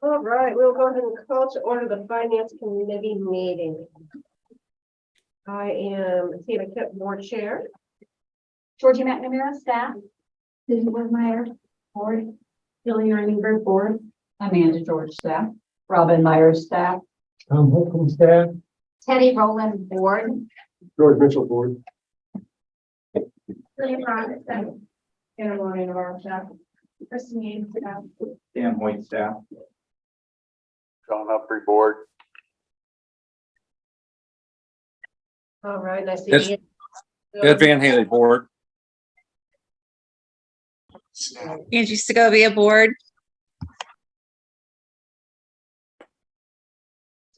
All right, we'll go ahead and call to order the finance committee meeting. I am Tina Kipp, board chair. Georgie McNamara, staff. Susan Woodmeyer, board. Billy Earningberg, board. Amanda George, staff. Robin Myers, staff. Tom Holcomb, staff. Teddy Rowland, board. George Mitchell, board. William Rod, staff. Anna Maureen Navarro, staff. Kristen Yates, staff. Dan Hoyt, staff. John Humphrey, board. All right, I see. Yes. Ed Van Haley, board. Angie Segovia, board.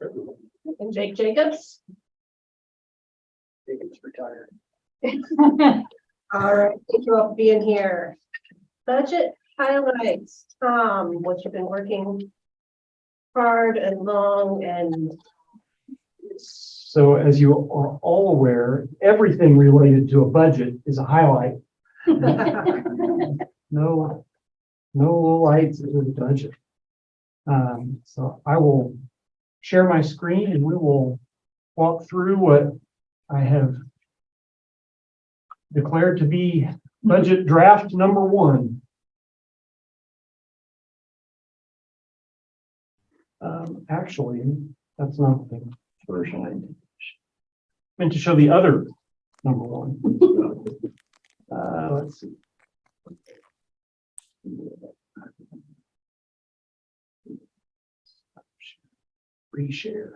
And Jake Jacobs. Jacobs retired. All right, thank you all for being here. Budget highlights, Tom, what you've been working hard and long and So as you are all aware, everything related to a budget is a highlight. No lights in the budget. So I will share my screen and we will walk through what I have declared to be budget draft number 1. Actually, that's not the version I meant to show the other number 1. Let's see. Reshare.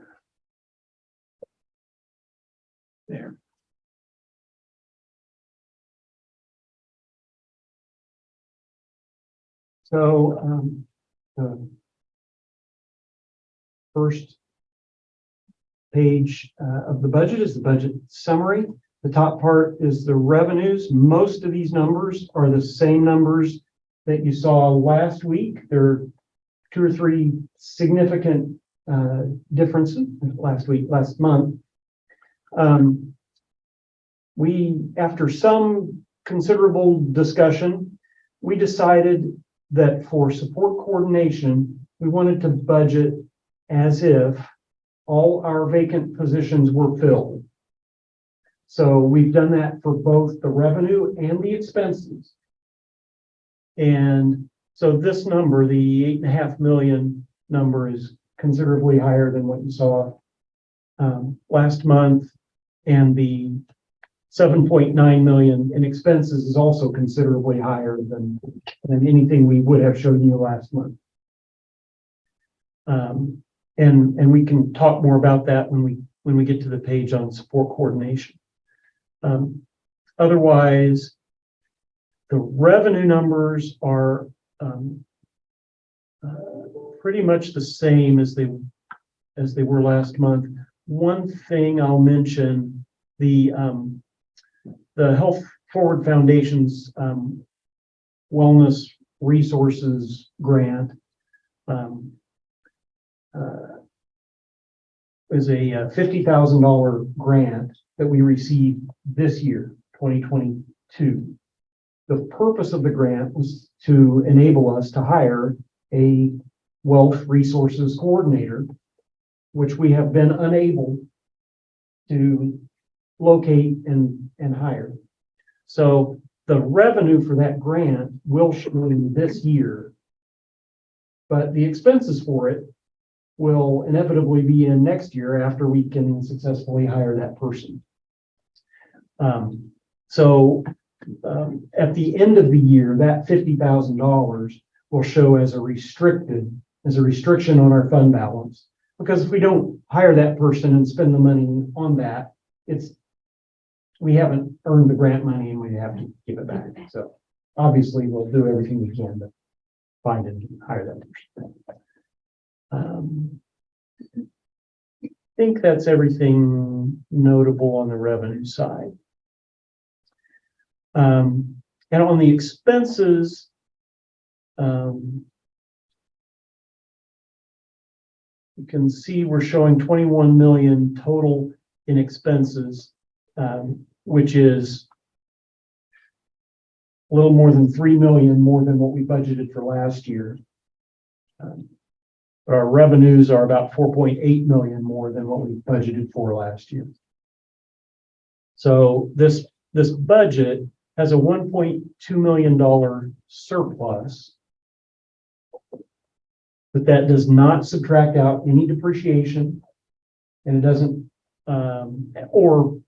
There. So the first page of the budget is the budget summary. The top part is the revenues. Most of these numbers are the same numbers that you saw last week. There are 2 or 3 significant differences last month. After some considerable discussion, we decided that for support coordination, we wanted to budget as if all our vacant positions were filled. So we've done that for both the revenue and the expenses. And so this number, the 8.5 million number, is considerably higher than what you saw last month. And the 7.9 million in expenses is also considerably higher than anything we would have shown you last month. And we can talk more about that when we get to the page on support coordination. Otherwise, the revenue numbers are pretty much the same as they were last month. One thing I'll mention, the Health Forward Foundation's Wellness Resources Grant is a $50,000 grant that we received this year, 2022. The purpose of the grant was to enable us to hire a wealth resources coordinator, which we have been unable to locate and hire. So the revenue for that grant will show in this year, but the expenses for it will inevitably be in next year after we can successfully hire that person. At the end of the year, that $50,000 will show as a restriction on our fund balance. Because if we don't hire that person and spend the money on that, we haven't earned the grant money and we have to give it back. So obviously we'll do everything we can to find and hire that person. I think that's everything notable on the revenue side. And on the expenses, you can see we're showing 21 million total in expenses. which is a little more than 3 million more than what we budgeted for last year. Our revenues are about 4.8 million more than what we budgeted for last year. So this budget has a $1.2 million surplus, but that does not subtract out any depreciation, and it doesn't or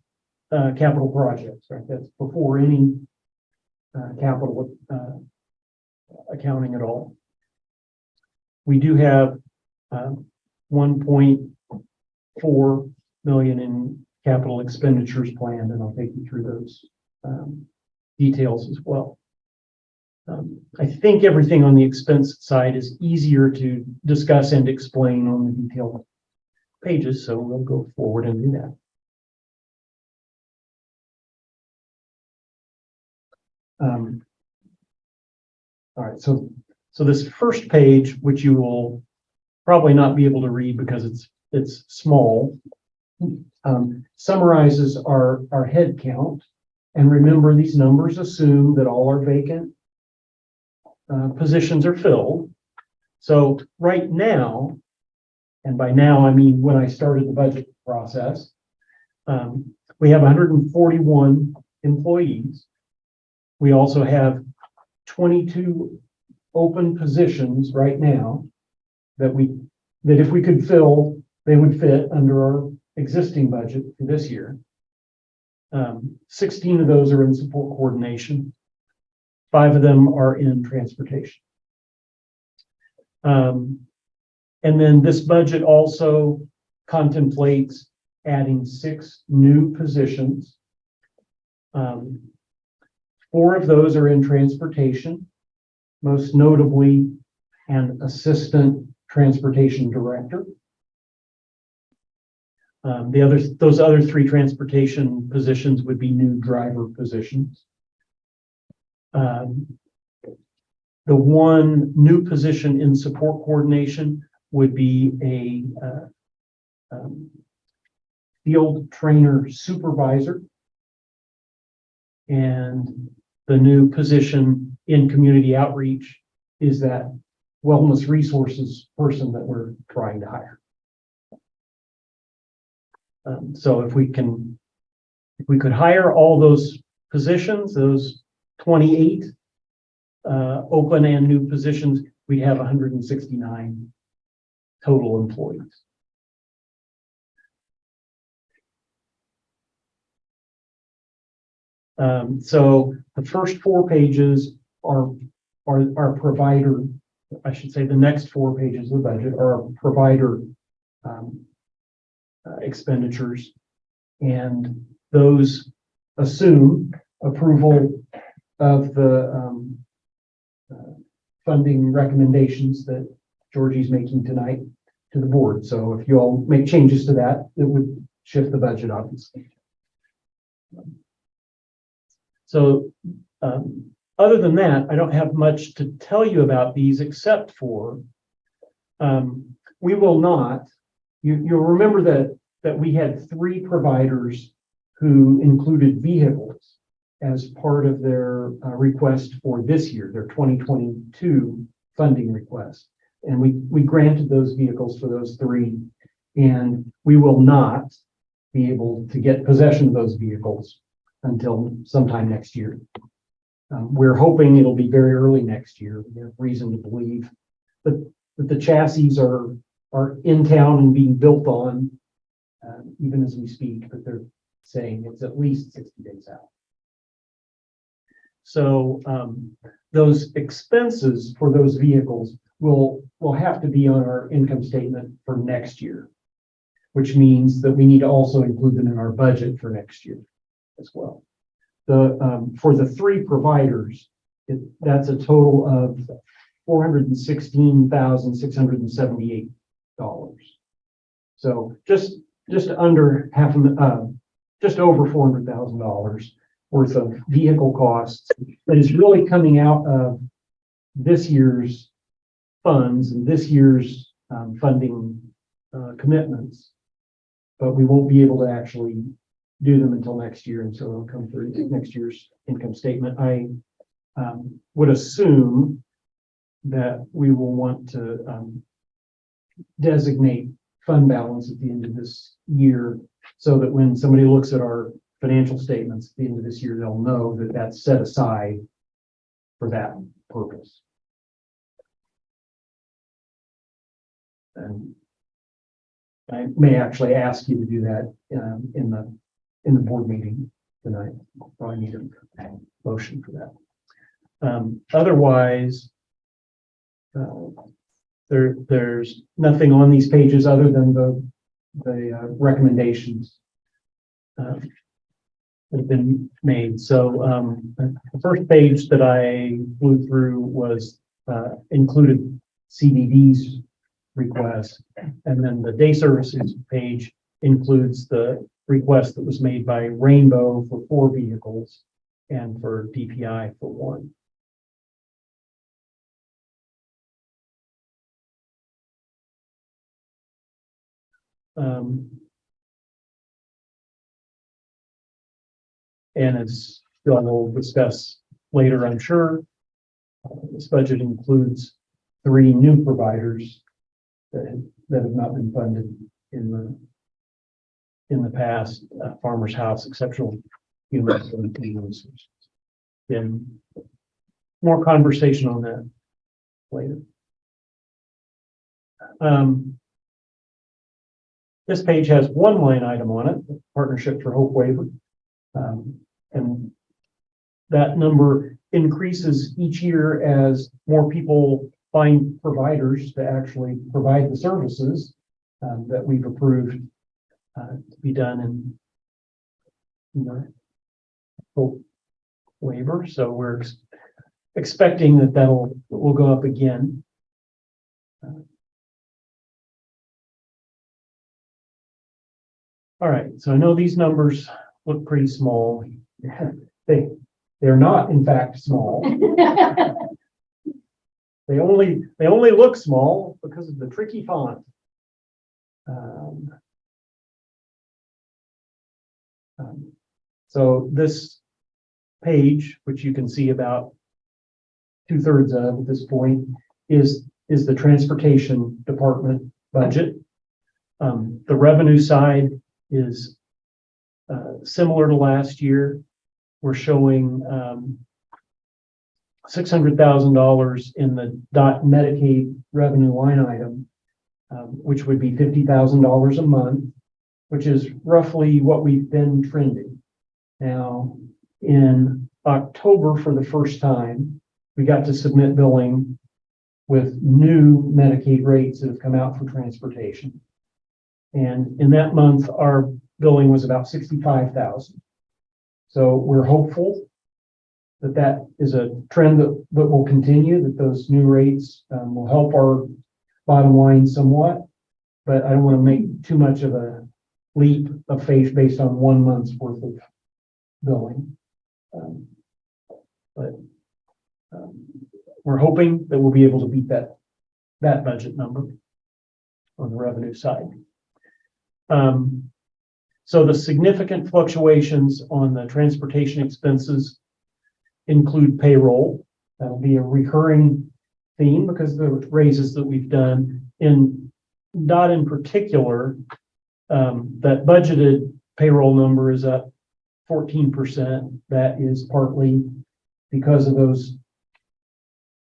capital projects, right? That's before any capital accounting at all. We do have 1.4 million in capital expenditures planned, and I'll take you through those details as well. I think everything on the expense side is easier to discuss and explain on the detailed pages, so we'll go forward and do that. All right, so this first page, which you will probably not be able to read because it's small, summarizes our head count. And remember, these numbers assume that all our vacant positions are filled. So right now, and by now I mean when I started the budget process, we have 141 employees. We also have 22 open positions right now that if we could fill, they would fit under our existing budget for this year. 16 of those are in support coordination. 5 of them are in transportation. And then this budget also contemplates adding 6 new positions. 4 of those are in transportation, most notably an assistant transportation director. Those other 3 transportation positions would be new driver positions. The one new position in support coordination would be a field trainer supervisor. And the new position in community outreach is that wellness resources person that we're trying to hire. So if we could hire all those positions, those 28 open and new positions, we have 169 total employees. So the first 4 pages are provider, I should say the next 4 pages of the budget are provider expenditures, and those assume approval of the funding recommendations that Georgie's making tonight to the board. So if you all make changes to that, it would shift the budget, obviously. So other than that, I don't have much to tell you about these except for we will not, you'll remember that we had 3 providers who included vehicles as part of their request for this year, their 2022 funding request. And we granted those vehicles for those 3, and we will not be able to get possession of those vehicles until sometime next year. We're hoping it'll be very early next year. We have reason to believe that the chassis are in town and being built on even as we speak, but they're saying it's at least 60 days out. So those expenses for those vehicles will have to be on our income statement for next year, which means that we need to also include them in our budget for next year as well. For the 3 providers, that's a total of $416,678. So just under just over $400,000 worth of vehicle costs that is really coming out of this year's funds and this year's funding commitments, but we won't be able to actually do them until next year, and so it'll come through next year's income statement. I would assume that we will want to designate fund balance at the end of this year, so that when somebody looks at our financial statements at the end of this year, they'll know that that's set aside for that purpose. And I may actually ask you to do that in the board meeting tonight. Probably need a motion for that. Otherwise, there's nothing on these pages other than the recommendations that have been made. So the first page that I flew through was included CDD's request, and then the day services page includes the request that was made by Rainbow for 4 vehicles and for DPI for 1. And as Bill will discuss later, I'm sure, this budget includes 3 new providers that have not been funded in the past. Farmer's House, Exceptional Human Resources. Then more conversation on that later. This page has 1 line item on it, Partnership for Hope Waiver. And that number increases each year as more people find providers to actually provide the services that we've approved to be done in the Hope Waiver. So we're expecting that will go up again. All right, so I know these numbers look pretty small. They're not, in fact, small. They only look small because of the tricky font. So this page, which you can see about 2/3 of at this point, is the transportation department budget. The revenue side is similar to last year. We're showing $600,000 in the DOT Medicaid revenue line item, which would be $50,000 a month, which is roughly what we've been trending. Now, in October, for the first time, we got to submit billing with new Medicaid rates that have come out for transportation. And in that month, our billing was about $65,000. So we're hopeful that that is a trend that will continue, that those new rates will help our bottom line somewhat. But I don't want to make too much of a leap of faith based on 1 month's worth of billing. But we're hoping that we'll be able to beat that budget number on the revenue side. So the significant fluctuations on the transportation expenses include payroll. That'll be a recurring theme because of the raises that we've done. In DOT in particular, that budgeted payroll number is up 14%. That is partly because of those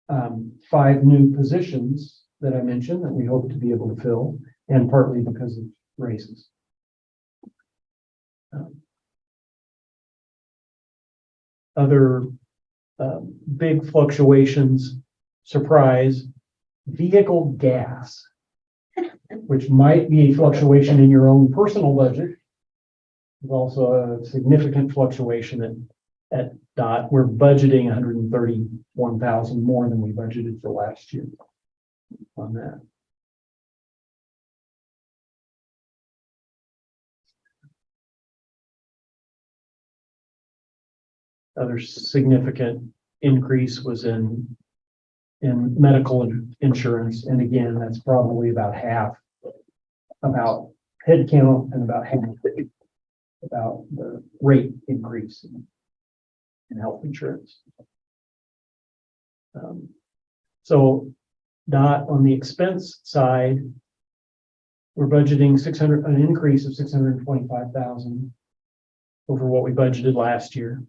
5 new positions that I mentioned that we hope to be able to fill, and partly because of raises. Other big fluctuations, surprise, vehicle gas, which might be a fluctuation in your own personal budget. There's also a significant fluctuation at DOT. We're budgeting $131,000 more than we budgeted for last year on that. Other significant increase was in medical insurance. And again, that's probably about half, about head count and about half about the rate increase in health insurance. So Dot, on the expense side, we're budgeting an increase of 625,000 over what we budgeted last year.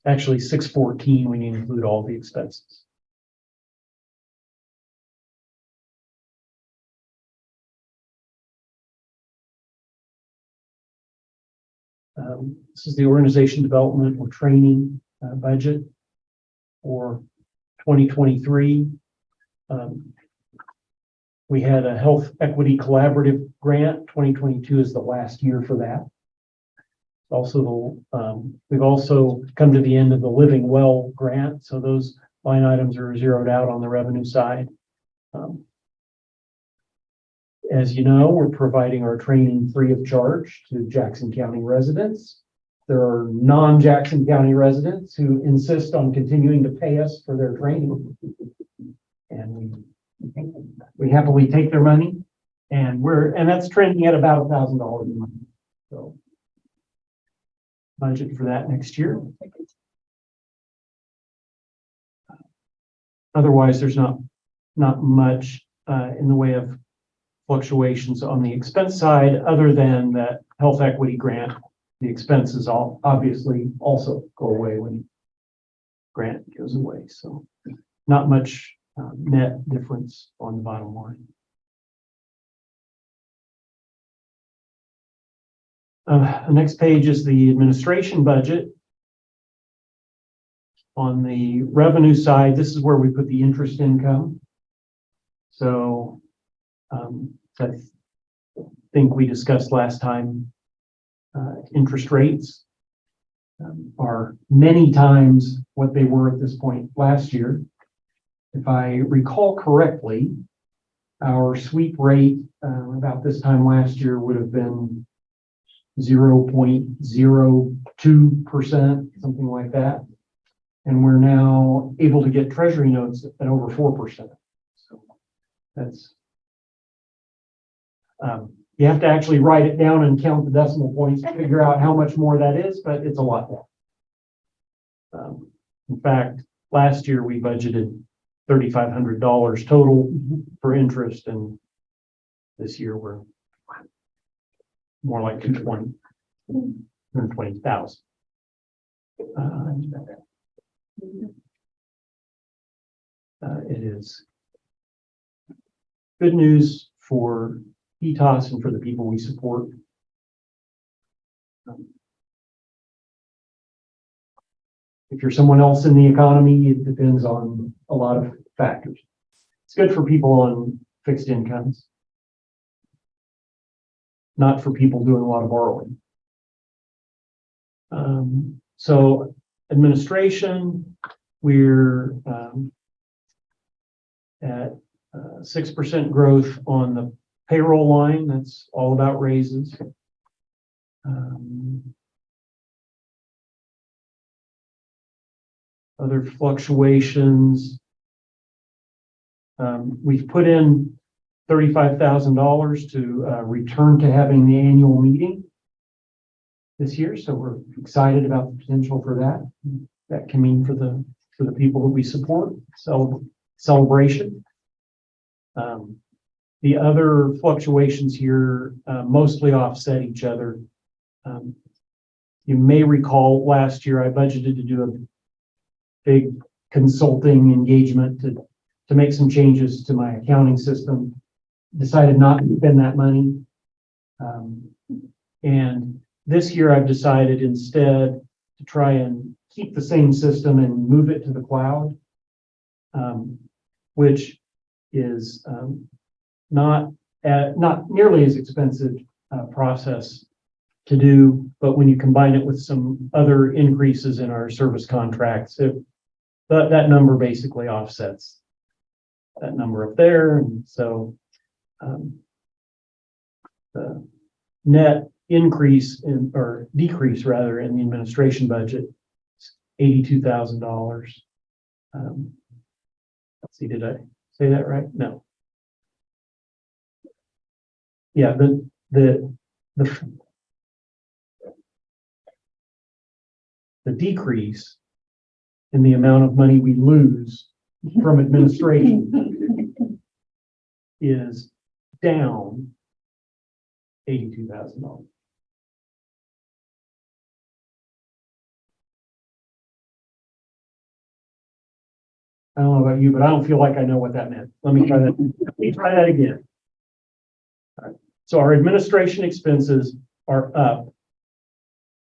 Actually, 614 when you include all the expenses. This is the organization development or training budget for 2023. We had a health equity collaborative grant. 2022 is the last year for that. Also, we've also come to the end of the Living Well grant, so those line items are zeroed out on the revenue side. As you know, we're providing our training free of charge to Jackson County residents. There are non-Jackson County residents who insist on continuing to pay us for their training. And we happily take their money, and that's trending at about $1,000 a month. So budget for that next year. Otherwise, there's not much in the way of fluctuations on the expense side, other than that health equity grant. The expenses all obviously also go away when grant goes away. So not much net difference on the bottom line. The next page is the administration budget. On the revenue side, this is where we put the interest income. So I think we discussed last time, interest rates are many times what they were at this point last year. If I recall correctly, our sweep rate about this time last year would have been 0.02%, something like that. And we're now able to get treasury notes at over 4%. So that's, you have to actually write it down and count the decimal points to figure out how much more that is, but it's a lot more. In fact, last year we budgeted $3,500 total for interest, and this year we're more like 220,000. It is good news for ETOS and for the people we support. If you're someone else in the economy, it depends on a lot of factors. It's good for people on fixed incomes, not for people doing a lot of borrowing. So administration, we're at 6% growth on the payroll line. That's all about raises. Other fluctuations. We've put in $35,000 to return to having the annual meeting this year, so we're excited about the potential for that. That can mean for the people that we support. So celebration. The other fluctuations here mostly offset each other. You may recall last year I budgeted to do a big consulting engagement to make some changes to my accounting system. Decided not to spend that money. And this year I've decided instead to try and keep the same system and move it to the cloud, which is not nearly as expensive process to do, but when you combine it with some other increases in our service contracts, that number basically offsets that number up there. And so the net increase or decrease rather in the administration budget is $82,000. Let's see, did I say that right? No. yeah, the decrease in the amount of money we lose from administration is down $82,000. I don't know about you, but I don't feel like I know what that meant. Let me try that. Let me try that again. All right. So our administration expenses are up,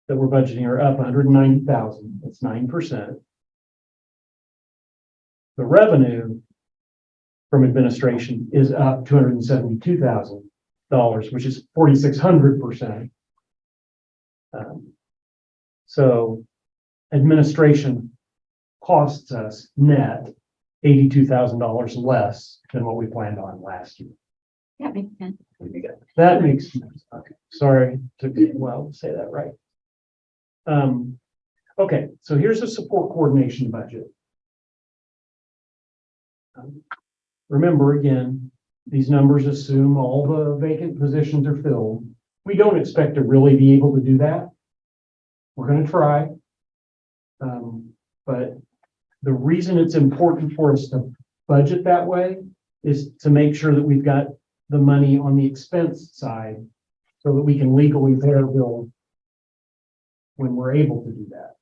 that we're budgeting are up 190,000. That's 9%. The revenue from administration is up $272,000, which is 4,600%. So administration costs us net $82,000 less than what we planned on last year. That makes sense. That makes sense. Okay, sorry, took me a while to say that right. Okay, so here's the support coordination budget. Remember, again, these numbers assume all the vacant positions are filled. We don't expect to really be able to do that. We're going to try. But the reason it's important for us to budget that way is to make sure that we've got the money on the expense side so that we can legally pay our bill when we're able to do that.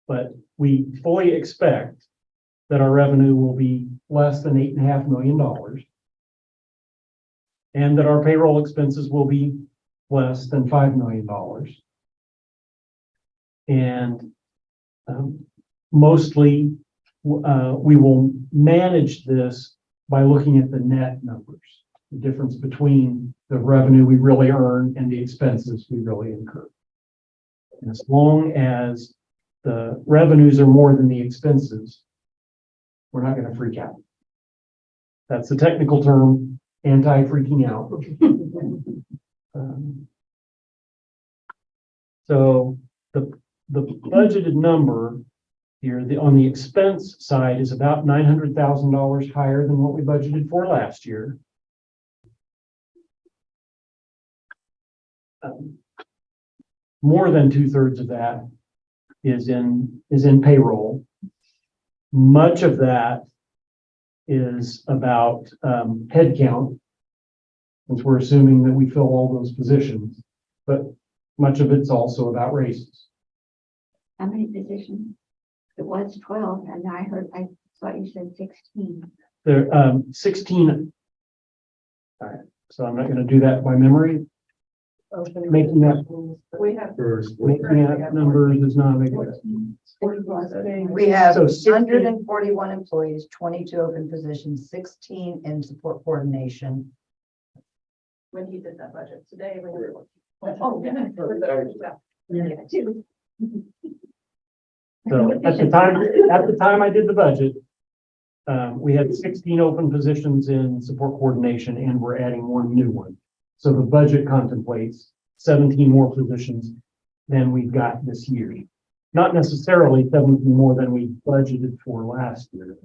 But we fully expect that our revenue will be less than $8.5 million and that our payroll expenses will be less than $5 million. And mostly we will manage this by looking at the net numbers, the difference between the revenue we really earn and the expenses we really incur. And as long as the revenues are more than the expenses, we're not going to freak out. That's the technical term, anti-freaking out. So the budgeted number here, on the expense side is about $900,000 higher than what we budgeted for last year. More than 2/3 of that is in payroll. Much of that is about headcount, since we're assuming that we fill all those positions, but much of it's also about raises. How many positions? It was 12, and I thought you said 16. There, 16. All right, so I'm not going to do that by memory. Making that numbers is not making it. We have So 16 141 employees, 22 open positions, 16 in support coordination. When he did that budget today. Oh, yeah. So at the time I did the budget, we had 16 open positions in support coordination and we're adding one new one. So the budget contemplates 17 more positions than we've got this year. Not necessarily 17 more than we budgeted for last year.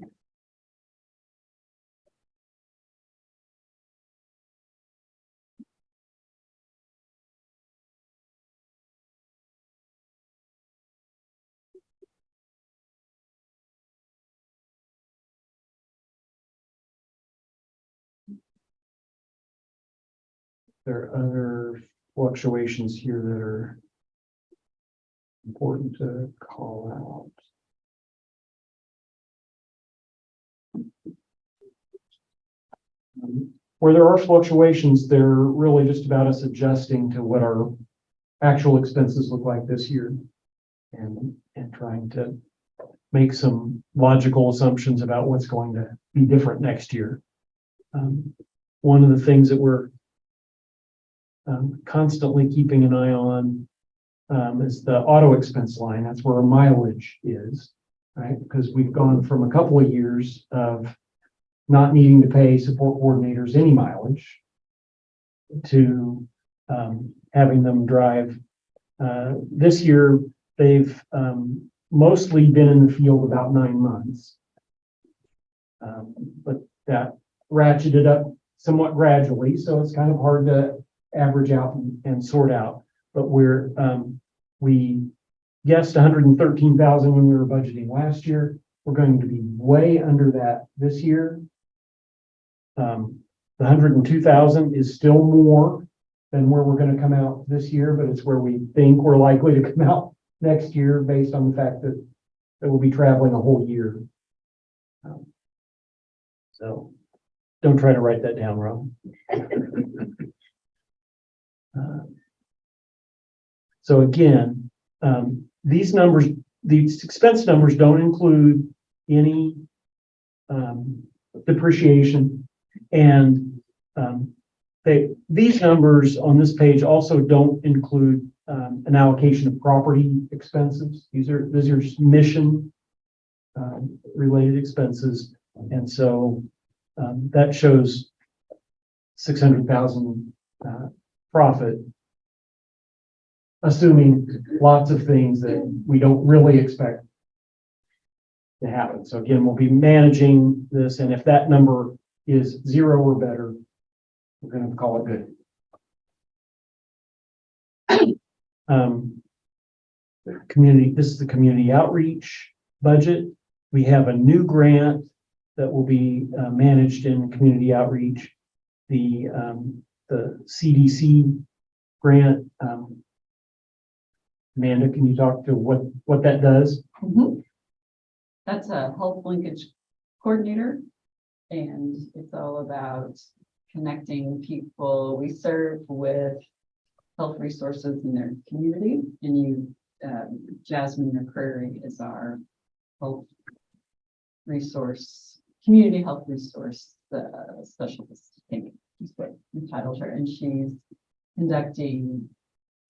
There are other fluctuations here that are important to call out. Where there are fluctuations, they're really just about us adjusting to what our actual expenses look like this year and trying to make some logical assumptions about what's going to be different next year. One of the things that we're constantly keeping an eye on is the auto expense line. That's where our mileage is, right? Because we've gone from a couple of years of not needing to pay support coordinators any mileage to having them drive. This year, they've mostly been in the field about 9 months, but that ratcheted up somewhat gradually, so it's kind of hard to average out and sort out. But we guessed 113,000 when we were budgeting last year. We're going to be way under that this year. The 102,000 is still more than where we're going to come out this year, but it's where we think we're likely to come out next year based on the fact that we'll be traveling a whole year. So don't try to write that down, Rob. So again, these numbers, these expense numbers don't include any depreciation, and these numbers on this page also don't include an allocation of property expenses. These are mission related expenses, and so that shows 600,000 profit, assuming lots of things that we don't really expect to happen. So again, we'll be managing this, and if that number is 0 or better, we're going to call it good. This is the community outreach budget. We have a new grant that will be managed in community outreach. The CDC grant. Amanda, can you talk to what that does? That's a health linkage coordinator, and it's all about connecting people we serve with health resources in their community. And Jasmine McCreary is our health resource, community health resource specialist, I think is what we titled her, and she's conducting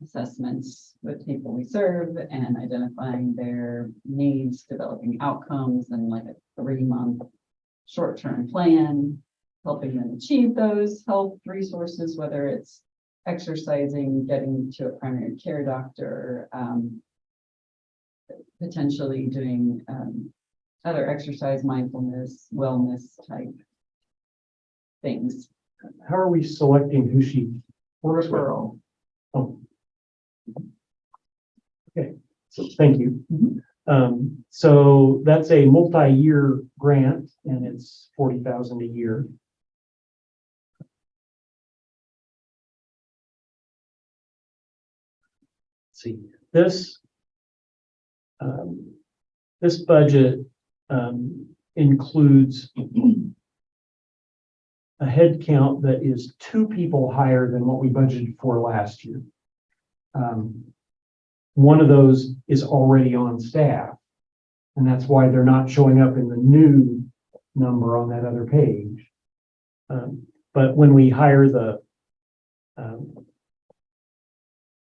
assessments with people we serve and identifying their needs, developing outcomes, and like a 3-month short-term plan, helping them achieve those health resources, whether it's exercising, getting to a primary care doctor, potentially doing other exercise, mindfulness, wellness type things. How are we selecting who she works with? Referral. Oh. Okay, so thank you. So that's a multi-year grant, and it's 40,000 a year. Let's see, this budget includes a head count that is 2 people higher than what we budgeted for last year. One of those is already on staff, and that's why they're not showing up in the new number on that other page. But when we hire the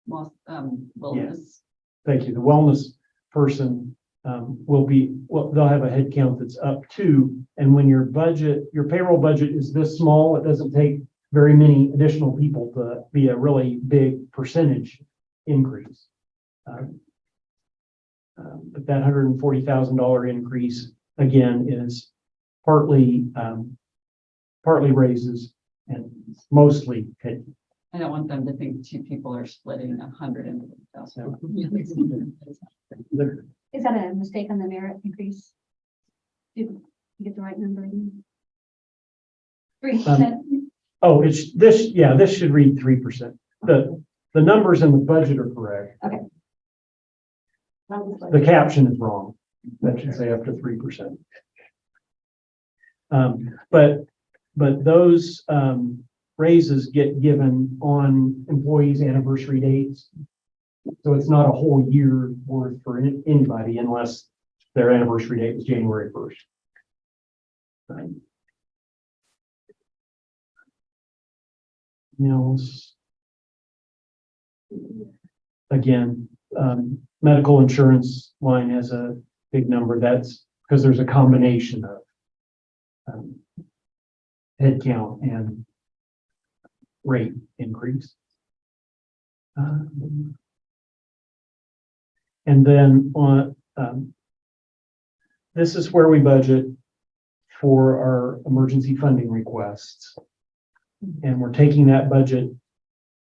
Wellness. thank you, the wellness person they'll have a head count that's up 2. And when your payroll budget is this small, it doesn't take very many additional people to be a really big percentage increase. But that $140,000 increase again is partly raises and mostly head. I don't want them to think 2 people are splitting 140,000. Is that a mistake on the merit increase? Did you get the right number? 3%. Oh, it's this, yeah, this should read 3%. The numbers in the budget are correct. The caption is wrong. That should say up to 3%. But those raises get given on employees' anniversary dates. So it's not a whole year worth for anybody unless their anniversary date was January 1st. Again, medical insurance line has a big number. That's because there's a combination of head count and rate increase. And then on this is where we budget for our emergency funding requests. And we're taking that budget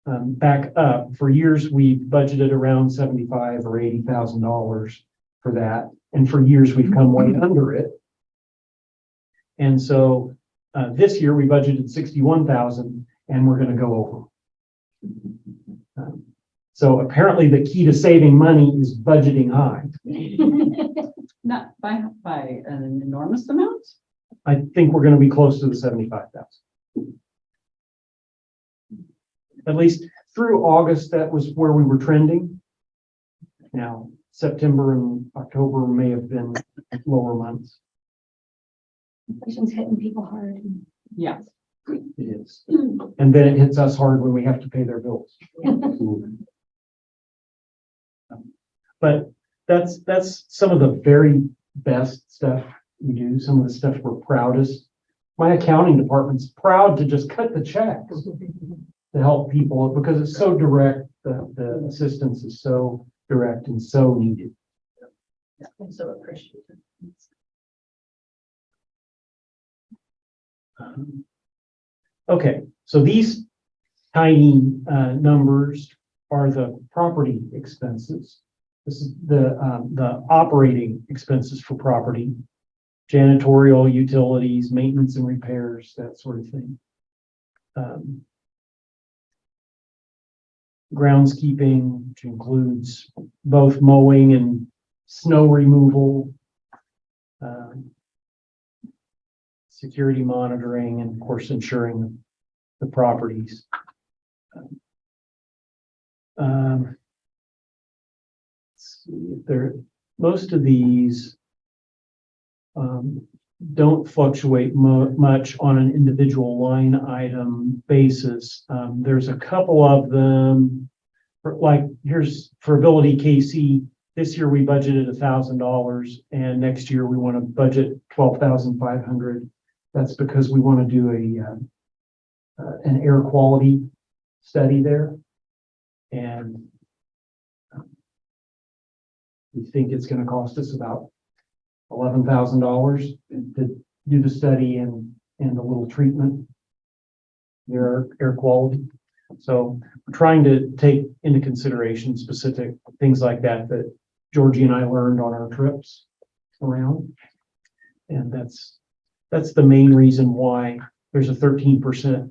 back up. For years, we've budgeted around $75,000 or $80,000 for that. And for years, we've come way under it. And so this year, we budgeted 61,000 and we're going to go over. So apparently the key to saving money is budgeting high. Not by an enormous amount. I think we're going to be close to the 75,000. At least through August, that was where we were trending. Now, September and October may have been lower months. Inflation's hitting people hard. Yeah. It is. And then it hits us hard when we have to pay their bills. But that's some of the very best stuff we do, some of the stuff we're proudest. My accounting department's proud to just cut the checks to help people because it's so direct. The assistance is so direct and so needed. I'm so appreciative. Okay, so these tiny numbers are the property expenses. This is the operating expenses for property, janitorial, utilities, maintenance and repairs, that sort of thing. Groundskeeping, which includes both mowing and snow removal, security monitoring, and of course, ensuring the properties. Let's see if most of these don't fluctuate much on an individual line item basis. There's a couple of them, like here's for Ability KC. This year we budgeted $1,000, and next year we want to budget $12,500. That's because we want to do an air quality study there, and we think it's going to cost us about $11,000 to do the study and a little treatment, their air quality. So we're trying to take into consideration specific things like that Georgie and I learned on our trips around, and that's the main reason why there's a 13%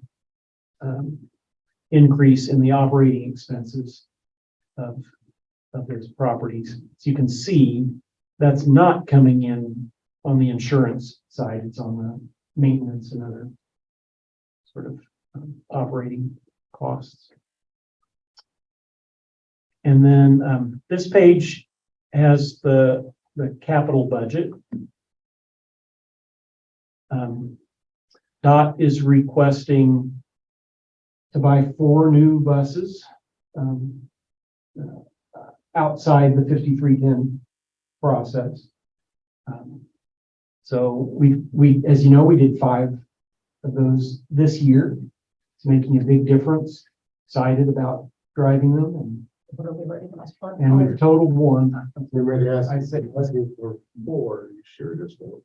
increase in the operating expenses of those properties. So you can see that's not coming in on the insurance side. It's on the maintenance and other sort of operating costs. And then this page has the capital budget. DOT is requesting to buy 4 new buses outside the 5310 process. So we, as you know, we did 5 of those this year. It's making a big difference. Excited about driving them, What are we ready for this part? and we've totaled 1. We're ready to ask. I said, Let's go for 4. You sure just won't?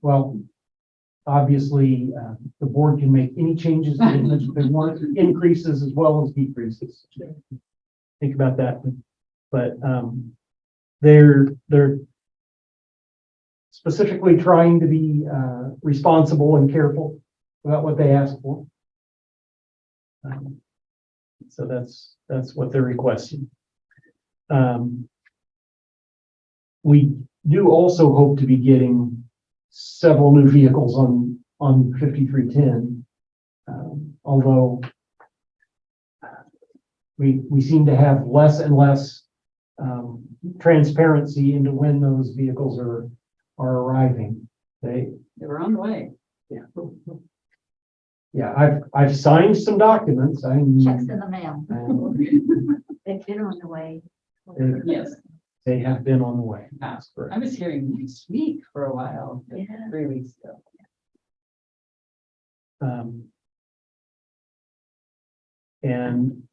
well, obviously, the board can make any changes they want, increases as well as decreases. Think about that. But they're specifically trying to be responsible and careful about what they ask for. So that's what they're requesting. We do also hope to be getting several new vehicles on 5310, although we seem to have less and less transparency into when those vehicles are arriving. They were on the way. Yeah, I've signed some documents. Checks in the mail. They've been on the way. Yes. They have been on the way. Asked for. I was hearing next week for a while, Yeah. 3 weeks ago. And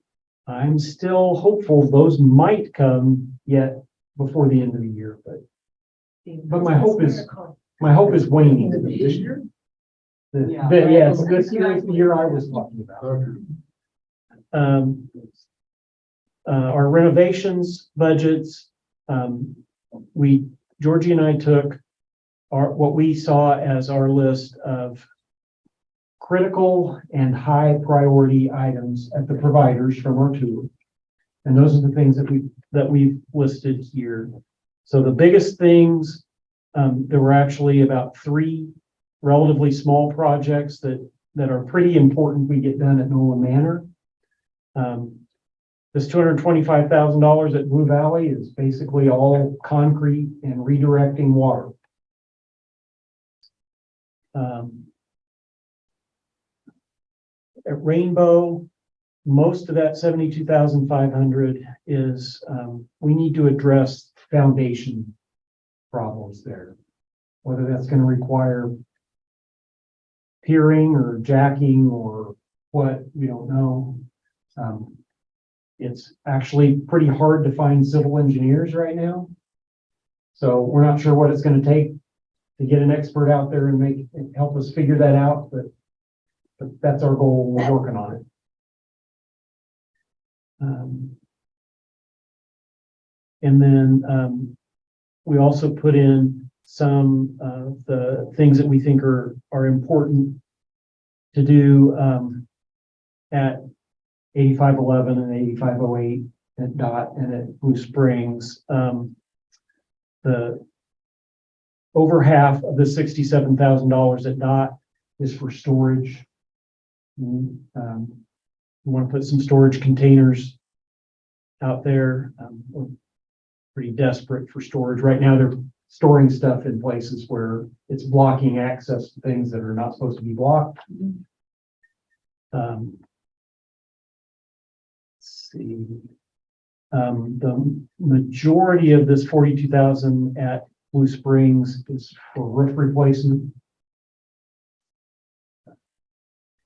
I'm still hopeful those might come yet before the end of the year, but my hope is waning. This year? Yeah. Yes, this year is the year I was talking about. Okay. Um, our renovations budgets, Georgie and I took what we saw as our list of critical and high priority items at the providers from our tour. And those are the things that we've listed here. So the biggest things, there were actually about 3 relatively small projects that are pretty important we get done at Nolan Manor. This $225,000 at Blue Valley is basically all concrete and redirecting water. At Rainbow, most of that 72,500 is, we need to address foundation problems there. Whether that's going to require piering or jacking or what, we don't know. It's actually pretty hard to find civil engineers right now. So we're not sure what it's going to take to get an expert out there and help us figure that out, but that's our goal. We're working on it. And then we also put in some of the things that we think are important to do at 8511 and 8508 at DOT and at Blue Springs. The over half of the $67,000 at DOT is for storage. We want to put some storage containers out there. We're pretty desperate for storage. Right now, they're storing stuff in places where it's blocking access to things that are not supposed to be blocked. Let's see. The majority of this 42,000 at Blue Springs is for roof replacement.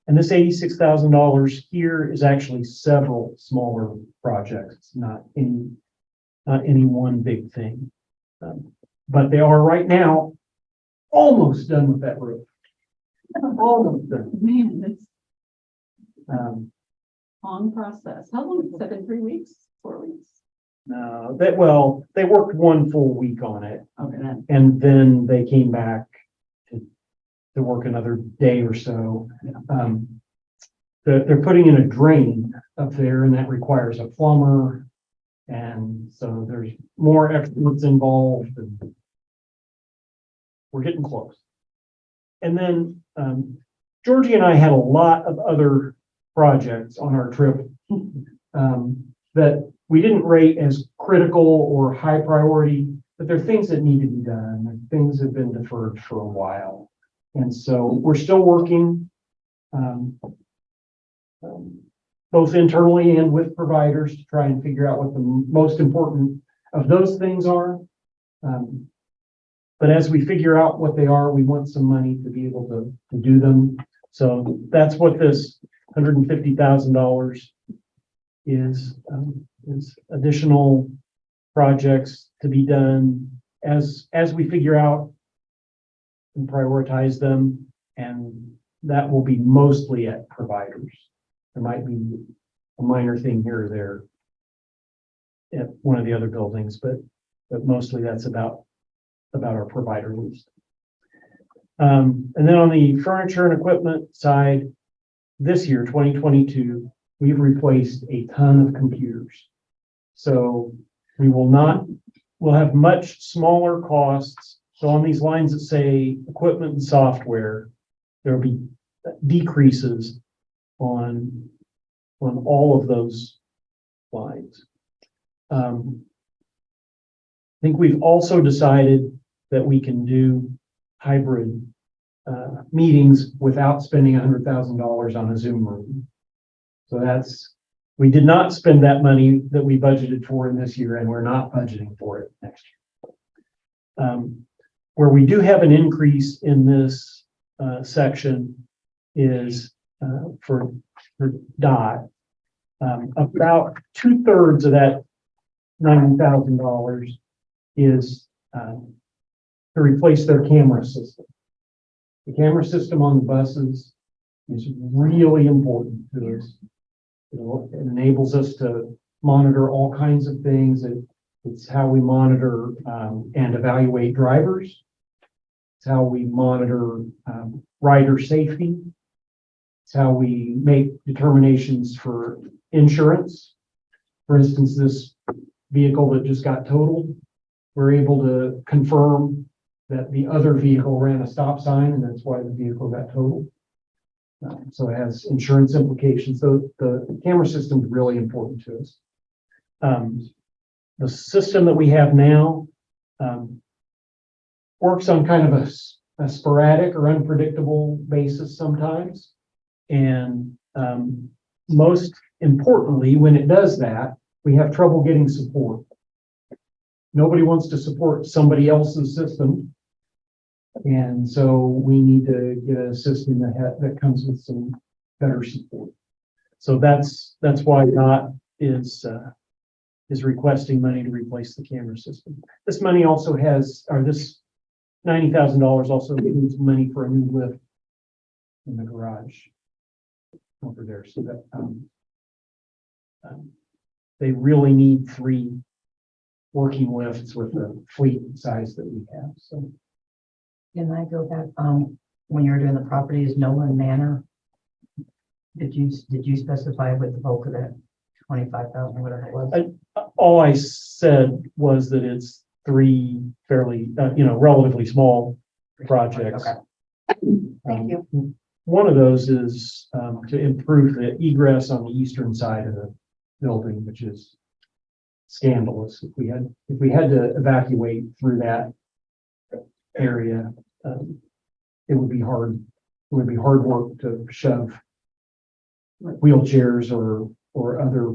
And this $86,000 here is actually several smaller projects, not any one big thing. But they are right now almost done with that roof. Almost done. Man, it's Um, long process. How long has that been? 3 weeks? 4 weeks? no, they worked 1 full week on it, Okay. and then they came back to work another day or so. They're putting in a drain up there, and that requires a plumber. And so there's more experts involved, and we're getting close. And then Georgie and I had a lot of other projects on our trip that we didn't rate as critical or high priority, but they're things that need to be done. They're things that have been deferred for a while. And so we're still working both internally and with providers to try and figure out what the most important of those things are. But as we figure out what they are, we want some money to be able to do them. So that's what this $150,000 is additional projects to be done as we figure out and prioritize them. And that will be mostly at providers. There might be a minor thing here or there at one of the other buildings, but mostly that's about our provider list. And then on the furniture and equipment side, this year, 2022, we've replaced a ton of computers. So we'll have much smaller costs. So on these lines that say equipment and software, there'll be decreases on all of those lines. I think we've also decided that we can do hybrid meetings without spending $100,000 on a Zoom room. So we did not spend that money that we budgeted for in this year, and we're not budgeting for it next year. Where we do have an increase in this section is for DOT. About 2/3 of that $90,000 is to replace their camera system. The camera system on the buses is really important to us. It enables us to monitor all kinds of things. It's how we monitor and evaluate drivers. It's how we monitor rider safety. It's how we make determinations for insurance. For instance, this vehicle that just got totaled, we're able to confirm that the other vehicle ran a stop sign, and that's why the vehicle got totaled. So it has insurance implications. So the camera system is really important to us. The system that we have now works on kind of a sporadic or unpredictable basis sometimes. And most importantly, when it does that, we have trouble getting support. Nobody wants to support somebody else's system. And so we need to get a system that comes with some better support. So that's why DOT is requesting money to replace the camera system. This money also this $90,000 also includes money for a new lift in the garage over there, so that they really need 3 working lifts with the fleet size that we have. So Can I go back, when you were doing the properties, Nolan Manor? Did you specify what the bulk of that 25,000, whatever it was? all I said was that it's 3 fairly, relatively small projects. Okay. Thank you. One of those is to improve the egress on the eastern side of the building, which is scandalous. If we had to evacuate through that area, it would be hard. It would be hard work to shove wheelchairs or other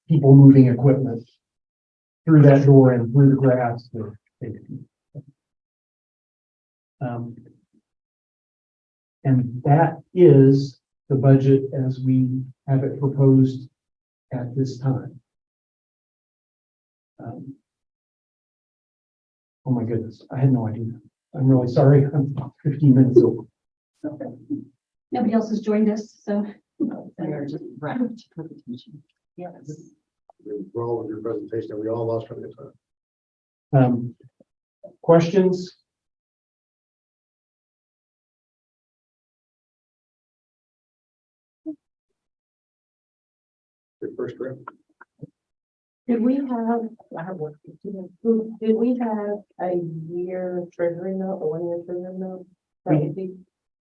people moving equipment through that door and through the grass to safety. And that is the budget as we have it proposed at this time. Oh my goodness, I had no idea. I'm really sorry. I'm 15 minutes over. Nobody else has joined us, so. They are just wrapped to put attention. Yes. We're all with your presentation, we all lost track of time. Questions? Your first trip. Did we have a year treasury note, a 1 year treasury note? That would be,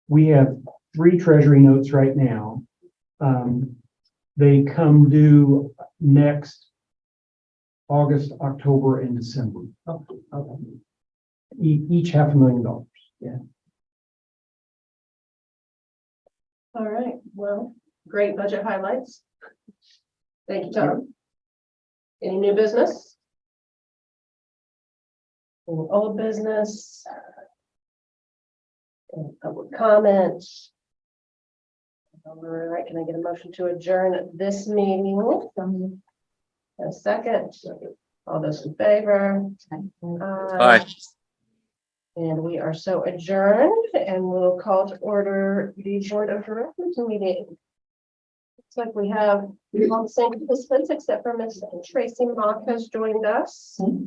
We have 3 treasury notes right now. They come due next August, October, and December. okay. Each $500,000. All right, well, great budget highlights. Thank you, Tom. Any new business? Any old business? Any public comments? All right, can I get a motion to adjourn this meeting? A second. All those in favor? Aye. And we are so adjourned, and we'll call to order the Board of Directors meeting. Looks like we have all the same participants except for Ms. Tracy Mock has joined us. And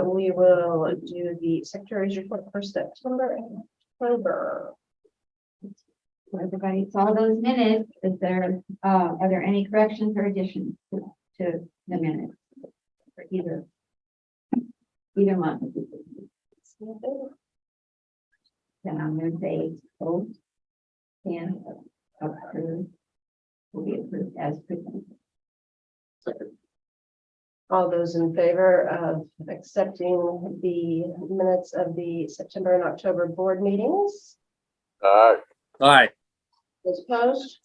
we will do the Secretary's report for September and October. Everybody saw those minutes. Are there any corrections or additions to the minutes? For either month? Then I'm going to say both and approve, will be approved as presented. All those in favor of accepting the minutes of the September and October board meetings? Aye. Those opposed?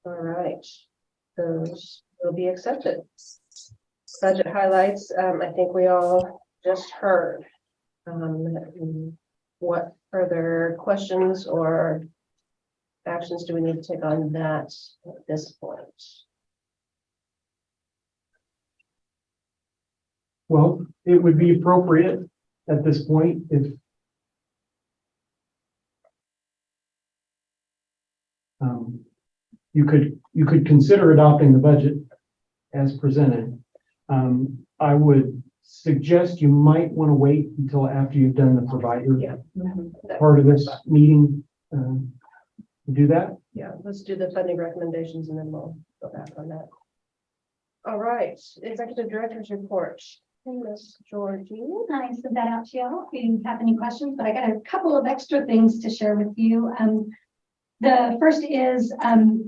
All right, those will be accepted. Budget highlights, I think we all just heard. What further questions or actions do we need to take on that at this point? Well, it would be appropriate at this point if You could consider adopting the budget as presented. I would suggest you might want to wait until after you've done the provider Yeah. part of this meeting. Do that. Yeah, let's do the funding recommendations and then we'll go back on that. All right, Executive Director's report. Ms. Georgie. I sent that out to y'all. If you didn't have any questions, but I got a couple of extra things to share with you. The first is,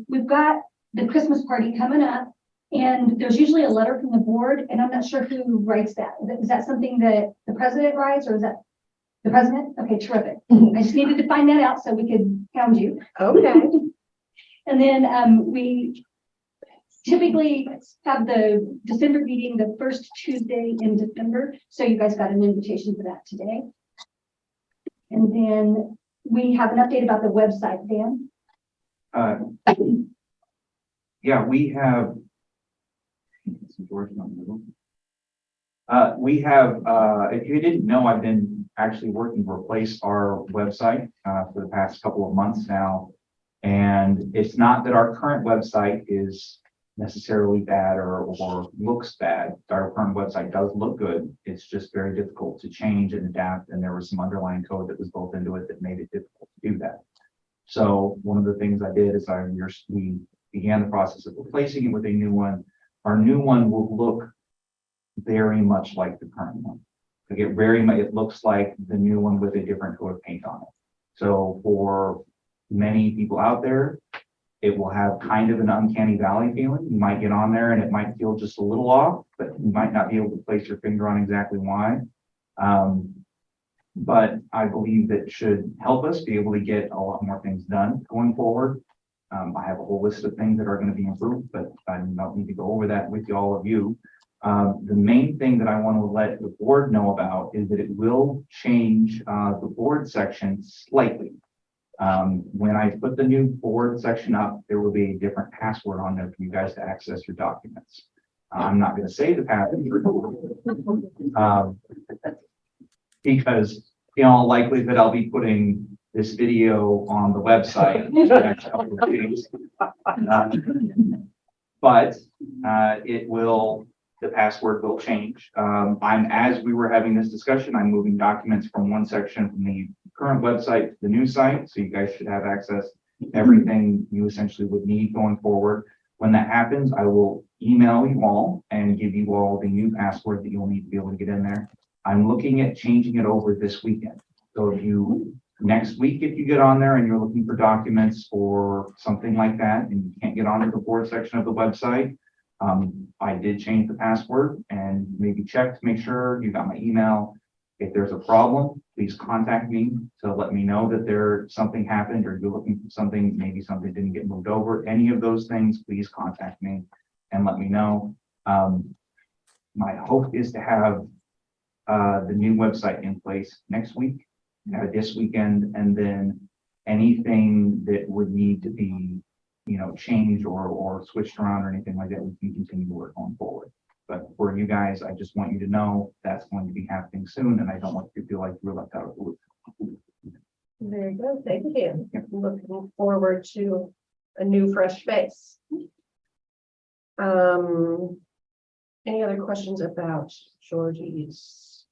we've got the Christmas party coming up, and there's usually a letter from the board, and I'm not sure who writes that. Is that something that the president writes, or is that the president? Okay, terrific. I just needed to find that out so we could hound you. Okay. And then, we typically have the December meeting the first Tuesday in December. So you guys got an invitation for that today. And then we have an update about the website, Dan. Yeah, we have. We have, if you didn't know, I've been actually working to replace our website for the past couple of months now. And it's not that our current website is necessarily bad or looks bad. Our current website does look good. It's just very difficult to change and adapt. And there was some underlying code that was built into it that made it difficult to do that. So one of the things I did is we began the process of replacing it with a new one. Our new one will look very much like the current one. Like it looks like the new one with a different coat of paint on it. So for many people out there, it will have kind of an uncanny valley feeling. You might get on there and it might feel just a little off, but you might not be able to place your finger on exactly why. But I believe that should help us be able to get a lot more things done going forward. I have a whole list of things that are going to be improved, but I don't need to go over that with all of you. The main thing that I want to let the board know about is that it will change the board section slightly. When I put the new board section up, there will be a different password on there for you guys to access your documents. I'm not going to say the password because in all likelihood, I'll be putting this video on the website in the next couple of days. But the password will change. As we were having this discussion, I'm moving documents from one section from the current website to the new site. So you guys should have access to everything you essentially would need going forward. When that happens, I will email you all and give you all the new password that you'll need to be able to get in there. I'm looking at changing it over this weekend. So next week, if you get on there and you're looking for documents or something like that, and you can't get onto the board section of the website, I did change the password and maybe check to make sure you got my email. If there's a problem, please contact me to let me know that something happened or you're looking for something, maybe something didn't get moved over. Any of those things, please contact me and let me know. My hope is to have the new website in place next week, this weekend, and then anything that would need to be, changed or switched around or anything like that, we can continue to work on forward. But for you guys, I just want you to know that's going to be happening soon, and I don't want you to feel like you're left out of the loop. Very good, thank you. Looking forward to a new fresh face. Any other questions about Georgie's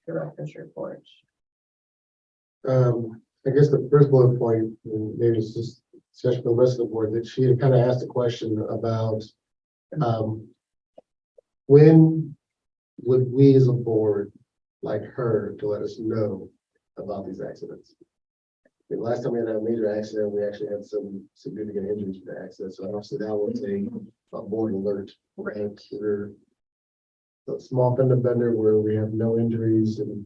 director's report? I guess the first bullet point, and maybe it's just discussion for the rest of the board, that she had kind of asked a question about when would we as a board like her to let us know about these accidents? The last time we had a major accident, we actually had some significant injuries to the accident. So obviously that was a board alert. Right. We're a small fender bender where we have no injuries and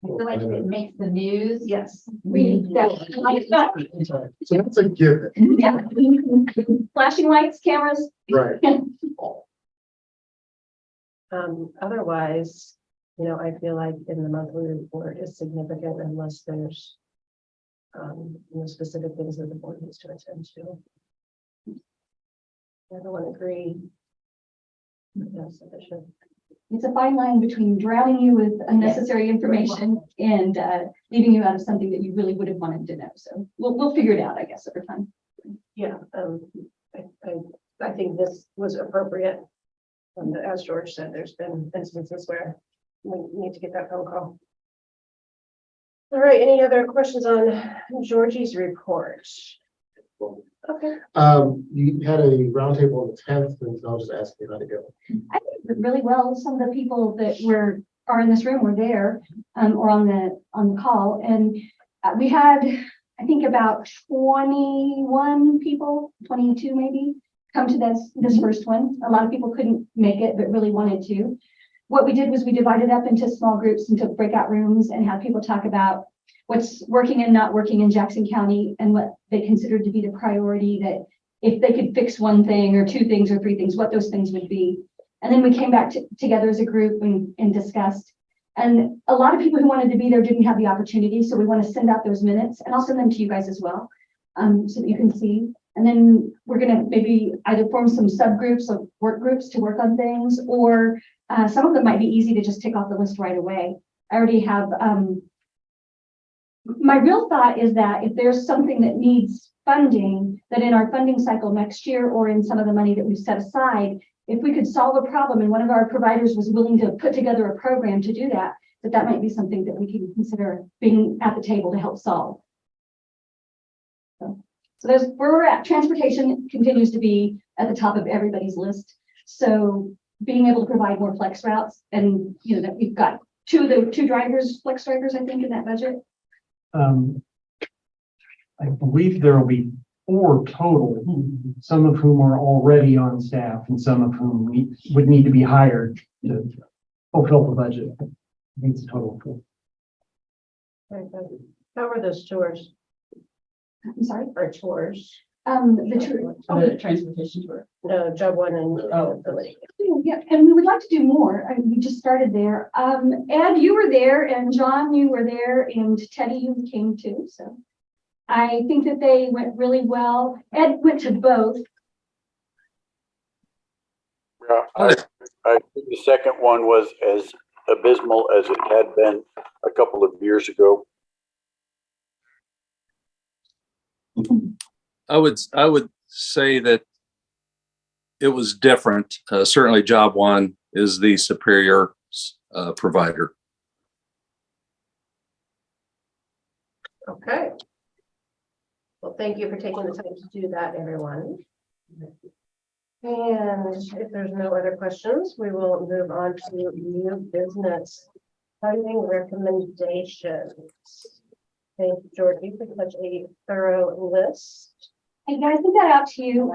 I feel like if it makes the news. Yes. We definitely. so that's a given. Yeah. Flashing lights, cameras. Right. Otherwise, I feel like in the monthly report is significant unless there's specific things that the board needs to attend to. Everyone agree? That's sufficient. It's a fine line between drowning you with unnecessary information and leaving you out of something that you really would have wanted to know. So we'll figure it out, I guess, over time. yeah, I think this was appropriate. As George said, there's been instances where we need to get that phone call. All right, any other questions on Georgie's report? Okay. You had a roundtable on the 10th, and I'll just ask you how to go. I think it went really well. Some of the people that are in this room were there, or on the call, and we had, I think, about 21 people, 22 maybe, come to this first one. A lot of people couldn't make it, but really wanted to. What we did was we divided up into small groups, into breakout rooms, and had people talk about what's working and not working in Jackson County and what they considered to be the priority, that if they could fix one thing or two things or three things, what those things would be. And then we came back together as a group and discussed. And a lot of people who wanted to be there didn't have the opportunity. So we want to send out those minutes, and I'll send them to you guys as well, so that you can see. And then we're going to maybe either form some subgroups of work groups to work on things, or some of them might be easy to just tick off the list right away. I already have, my real thought is that if there's something that needs funding, that in our funding cycle next year, or in some of the money that we've set aside, if we could solve a problem and one of our providers was willing to put together a program to do that, that might be something that we can consider being at the table to help solve. So there's where we're at. Transportation continues to be at the top of everybody's list. So being able to provide more flex routes, and that we've got two flex drivers, I think, in that budget. I believe there will be 4 total, some of whom are already on staff and some of whom would need to be hired to fulfill the budget. I think it's a total of 4. Very good. How were those tours? I'm sorry. Or tours? The transportation tour. No, job one and ability. Yeah, and we would like to do more. I mean, we just started there. Ed, you were there, and John, you were there, and Teddy, you came too. So I think that they went really well. Ed went to both. Yeah, I think the second one was as abysmal as it had been a couple of years ago. I would say that it was different. Certainly job one is the superior provider. Okay. Well, thank you for taking the time to do that, everyone. And if there's no other questions, we will move on to new business funding recommendations. Thank you, Georgie, for such a thorough list. And guys, send that out to you.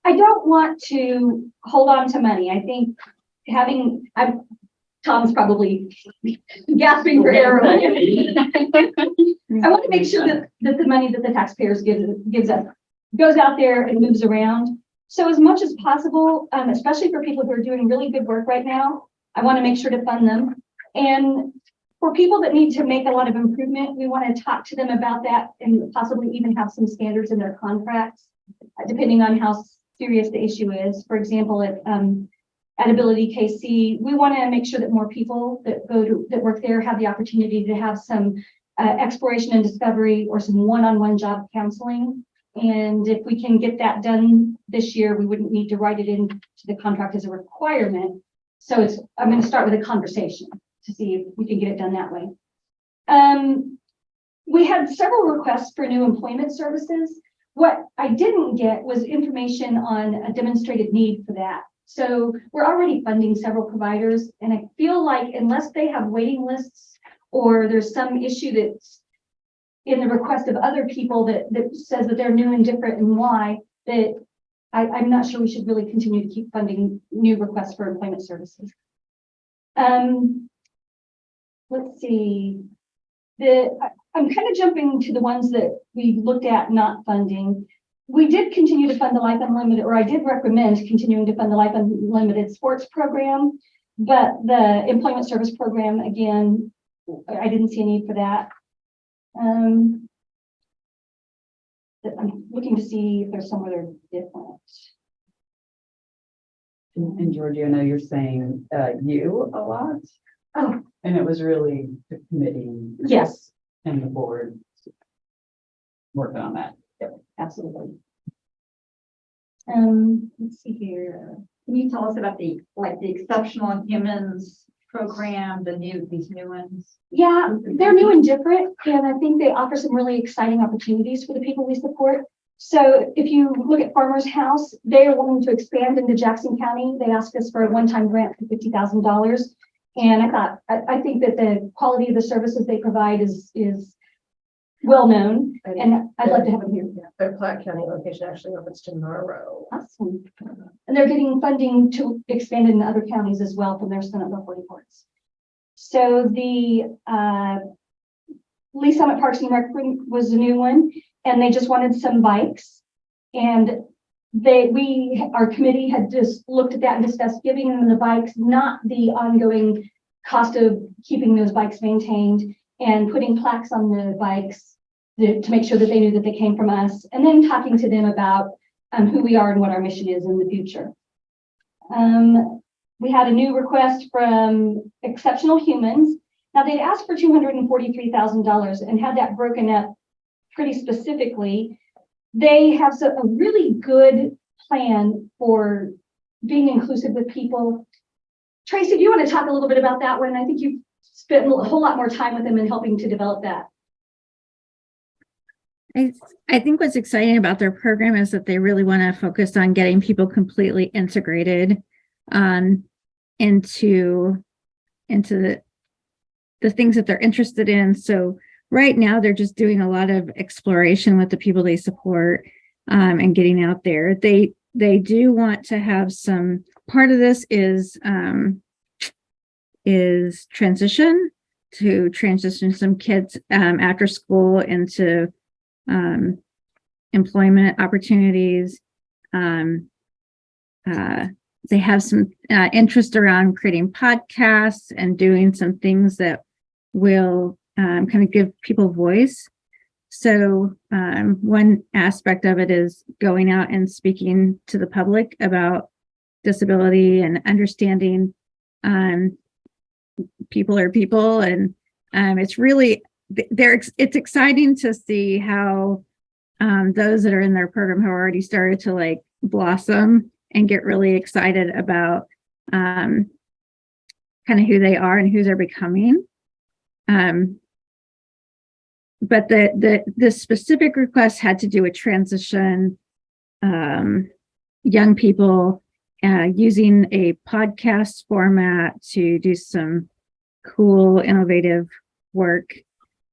I don't want to hold on to money. I think Tom's probably gasping for air. I want to make sure that the money that the taxpayers gives us goes out there and moves around. So as much as possible, especially for people who are doing really good work right now, I want to make sure to fund them. And for people that need to make a lot of improvement, we want to talk to them about that and possibly even have some standards in their contracts, depending on how serious the issue is. For example, at Ability KC, we want to make sure that more people that work there have the opportunity to have some exploration and discovery or some one-on-one job counseling. And if we can get that done this year, we wouldn't need to write it into the contract as a requirement. So I'm going to start with a conversation to see if we can get it done that way. We had several requests for new employment services. What I didn't get was information on a demonstrated need for that. So we're already funding several providers, and I feel like unless they have waiting lists or there's some issue that's in the request of other people that says that they're new and different and why, that I'm not sure we should really continue to keep funding new requests for employment services. Let's see. I'm kind of jumping to the ones that we looked at not funding. We did continue to fund the Life Unlimited, or I did recommend continuing to fund the Life Unlimited sports program, but the employment service program, again, I didn't see a need for that. I'm looking to see if there's somewhere they're different. And Georgie, I know you're saying you a lot. Oh, And it was really the committee yes. and the board working on that. Absolutely. Let's see here. Can you tell us about the exceptional humans program, these new ones? Yeah, they're new and different, and I think they offer some really exciting opportunities for the people we support. So if you look at Farmer's House, they are wanting to expand into Jackson County. They asked us for a one-time grant for $50,000. And I think that the quality of the services they provide is well known, and I'd like to have them here. Their Platte County location actually opens tomorrow. Awesome. And they're getting funding to expand in other counties as well from their Senate local reports. So the Lee Summit Parks and Rec was a new one, and they just wanted some bikes. And our committee had just looked at that and discussed giving them the bikes, not the ongoing cost of keeping those bikes maintained, and putting plaques on the bikes to make sure that they knew that they came from us, and then talking to them about who we are and what our mission is in the future. We had a new request from Exceptional Humans. Now they'd asked for $243,000 and had that broken up pretty specifically. They have a really good plan for being inclusive with people. Tracy, do you want to talk a little bit about that one? I think you've spent a whole lot more time with them in helping to develop that. I think what's exciting about their program is that they really want to focus on getting people completely integrated into the things that they're interested in. So right now they're just doing a lot of exploration with the people they support and getting out there. They do want to have some part of this is transition some kids after school into employment opportunities. They have some interest around creating podcasts and doing some things that will kind of give people voice. So one aspect of it is going out and speaking to the public about disability and understanding people are people, and it's really it's exciting to see how those that are in their program have already started to like blossom and get really excited about kind of who they are and who they're becoming. But the specific request had to do with transition, young people using a podcast format to do some cool, innovative work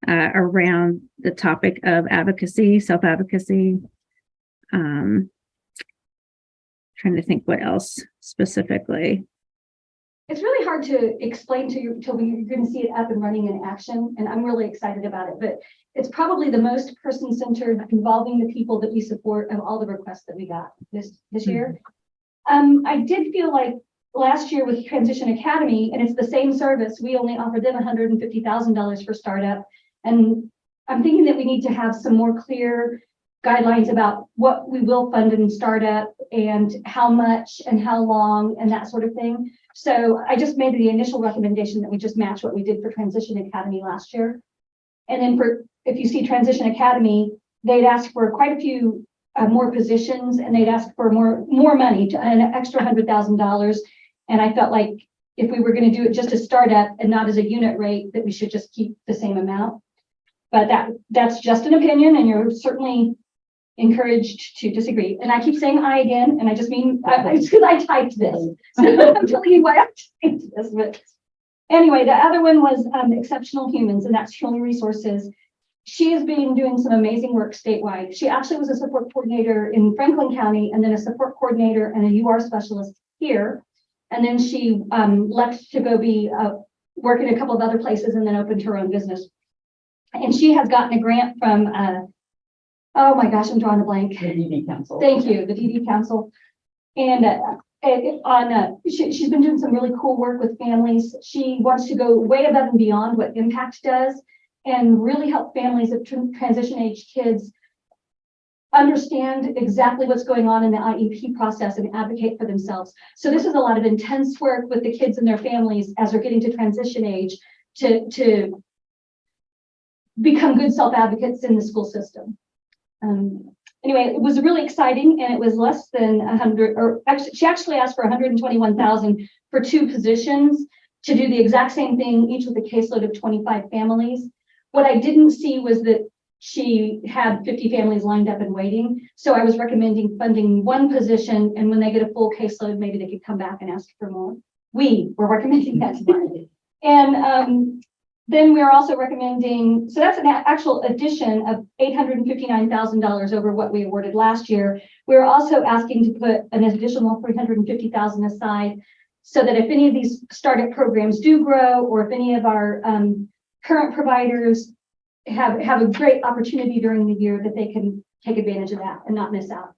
around the topic of advocacy, self-advocacy. Trying to think what else specifically. It's really hard to explain to you until you're going to see it up and running in action, and I'm really excited about it. But it's probably the most person-centered, involving the people that we support of all the requests that we got this year. I did feel like last year with Transition Academy, and it's the same service, we only offered them $150,000 for startup. And I'm thinking that we need to have some more clear guidelines about what we will fund in startup and how much and how long and that sort of thing. So I just made the initial recommendation that we just match what we did for Transition Academy last year. And then if you see Transition Academy, they'd ask for quite a few more positions, and they'd ask for more money, an extra $100,000. And I felt like if we were going to do it just as startup and not as a unit rate, that we should just keep the same amount. But that's just an opinion, and you're certainly encouraged to disagree. And I keep saying I again, and I just mean it's because I typed this. So I'm telling you why I typed this. But anyway, the other one was Exceptional Humans, and that's Human Resources. She has been doing some amazing work statewide. She actually was a support coordinator in Franklin County, and then a support coordinator and a UR specialist here. And then she left to go be work in a couple of other places, and then opened her own business. And she has gotten a grant from, oh my gosh, I'm drawing a blank. The DD Council. Thank you, the DD Council. And she's been doing some really cool work with families. She wants to go way above and beyond what Impact does and really help families of transition age kids understand exactly what's going on in the IEP process and advocate for themselves. So this is a lot of intense work with the kids and their families as they're getting to transition age to become good self-advocates in the school system. anyway, it was really exciting and it was less than 100, or actually, she actually asked for 121,000 for 2 positions to do the exact same thing, each with a caseload of 25 families. What I didn't see was that she had 50 families lined up and waiting. So I was recommending funding 1 position, and when they get a full caseload, maybe they could come back and ask for more. We were recommending that. And then we're also recommending, so that's an actual addition of $859,000 over what we awarded last year. We're also asking to put an additional $350,000 aside so that if any of these startup programs do grow, or if any of our current providers have a great opportunity during the year, that they can take advantage of that and not miss out.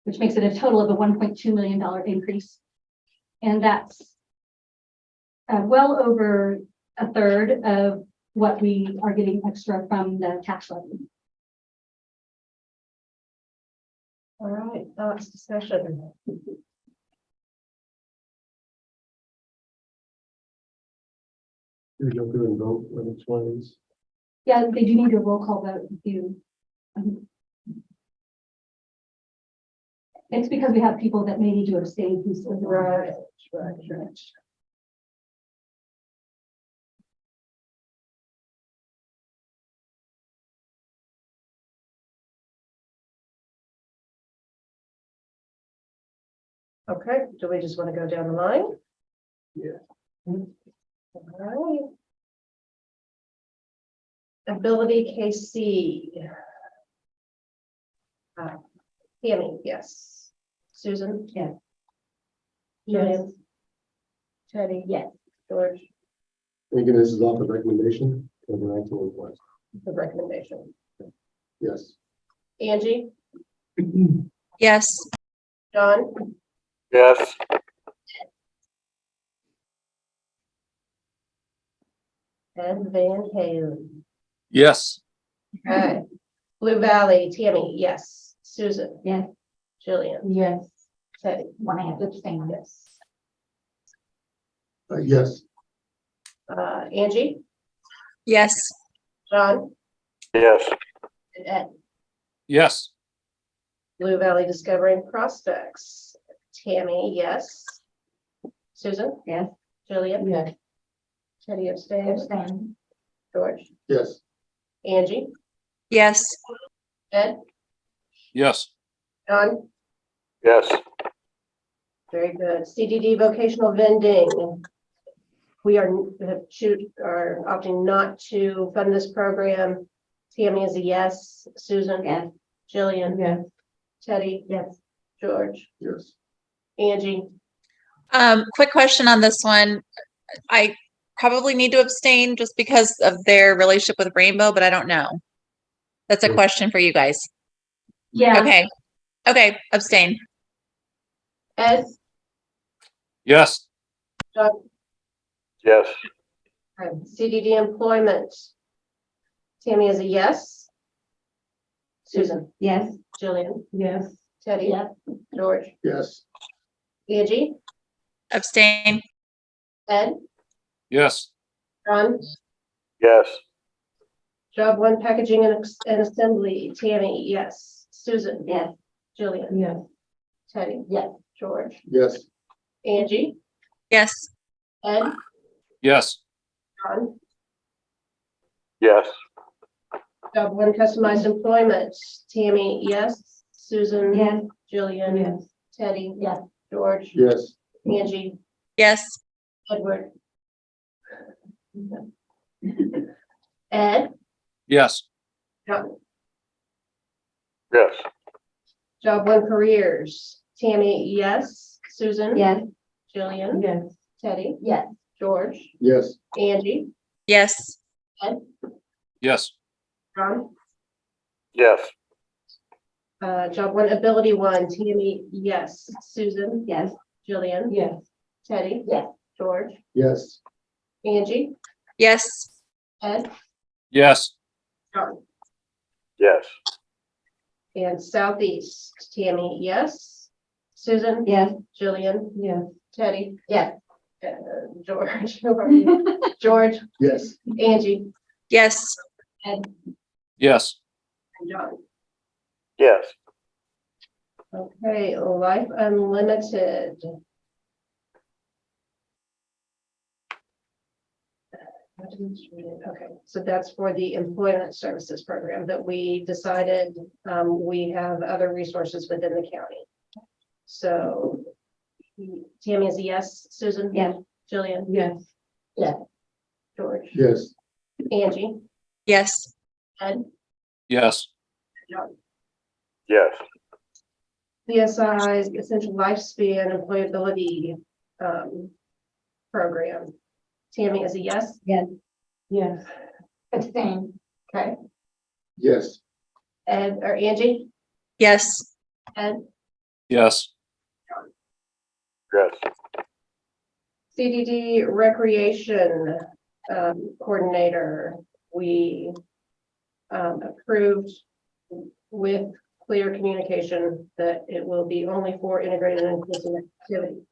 Which makes it a total of a $1.2 million increase. And that's well over a third of what we are getting extra from the tax levy. All right, thoughts, discussion. We go through and vote on each one of these. Yeah, they do need a roll call vote if you. It's because we have people that may need to abstain who's. Right. Okay, do we just want to go down the line? Yeah. All right. Ability KC. Tammy, yes. Susan? Yes. Julian? Teddy? Yes. George, Again, this is off the recommendation of an actual request. the recommendation. Yes. Angie? Yes. John? Yes. Ed Van Halen. Yes. Okay. Blue Valley, Tammy, yes. Susan? Yes. Jillian? Yes. Teddy? One I have to abstain. Yes. Yes. Angie? Yes. John? Yes. And Ed? Yes. Blue Valley Discovering Prospects. Tammy, yes. Susan? Yes. Jillian? Yes. Teddy abstains. Abstain. George? Yes. Angie? Yes. Ed? Yes. John? Yes. Very good. CDD Vocational Vending. We are opting not to fund this program. Tammy is a yes. Susan? Yes. Jillian? Yes. Teddy? Yes. George? Yes. Angie? Quick question on this one. I probably need to abstain just because of their relationship with Rainbow, but I don't know. That's a Sure. question for you guys. Yeah. Okay. Okay, abstain. Ed? Yes. John? Yes. CDD Employment. Tammy is a yes. Susan? Yes. Jillian? Yes. Teddy? Yes. George? Yes. Angie? Abstain. Ed? Yes. John? Yes. Job 1 Packaging and Assembly. Tammy, yes. Susan? Yes. Jillian? Yes. Teddy? Yes. George? Yes. Angie? Yes. Ed? Yes. John? Yes. Job 1 Customized Employment. Tammy, yes. Susan? Yes. Jillian? Yes. Teddy? Yes. George? Yes. Angie? Yes. Edward? Ed? Yes. John? Yes. Job 1 Careers. Tammy, yes. Susan? Yes. Jillian? Yes. Teddy? Yes. George? Yes. Angie? Yes. Ed? Yes. John? Yes. Job 1 Ability 1. Tammy, yes. Susan? Yes. Jillian? Yes. Teddy? Yes. George? Yes. Angie? Yes. Ed? Yes. John? Yes. And Southeast. Tammy, yes. Susan? Yes. Jillian? Yes. Teddy? Yes. George? Who are you? George? Yes. Angie? Yes. Ed? Yes. And John. Yes. Okay, Life Unlimited. Okay, so that's for the employment services program that we decided, we have other resources within the county. So Tammy is a yes, Susan? Yes. Jillian? Yes. George? Yes. Angie? Yes. Ed? Yes. John? Yes. CSI's Essential Lifespan Employability Program. Tammy is a yes? Yes. Yes. Abstain. Okay. Yes. Ed or Angie? Yes. Ed? Yes. Yes. CDD Recreation Coordinator, we approved with clear communication that it will be only for integrated and inclusive activities.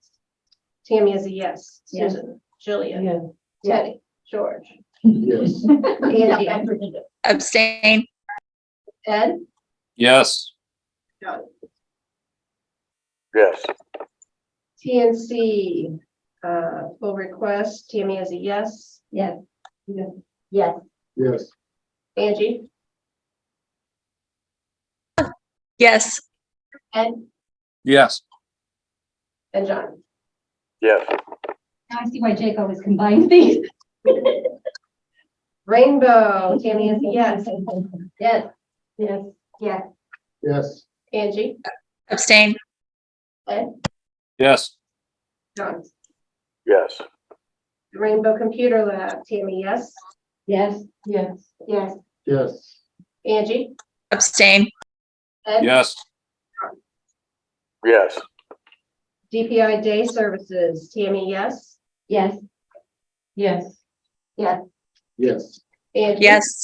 Tammy is a yes. Yes. Susan? Jillian? Yes. Teddy? George? Yes. Angie? Abstain. Ed? Yes. John? Yes. TNC, full request. Tammy is a yes. Yes. Yes. Yes. Angie? Yes. Ed? Yes. And John? Yes. Now I see why Jake always combines these. Rainbow, Tammy is a yes. Yes. Yes. Yes. Yes. Angie? Abstain. Ed? Yes. John? Yes. Rainbow Computer Lab, Tammy, yes. Yes. Yes. Yes. Yes. Angie? Abstain. Ed? Yes. Yes. DPI Day Services, Tammy, yes. Yes. Yes. Yes. Yes. Angie? Yes.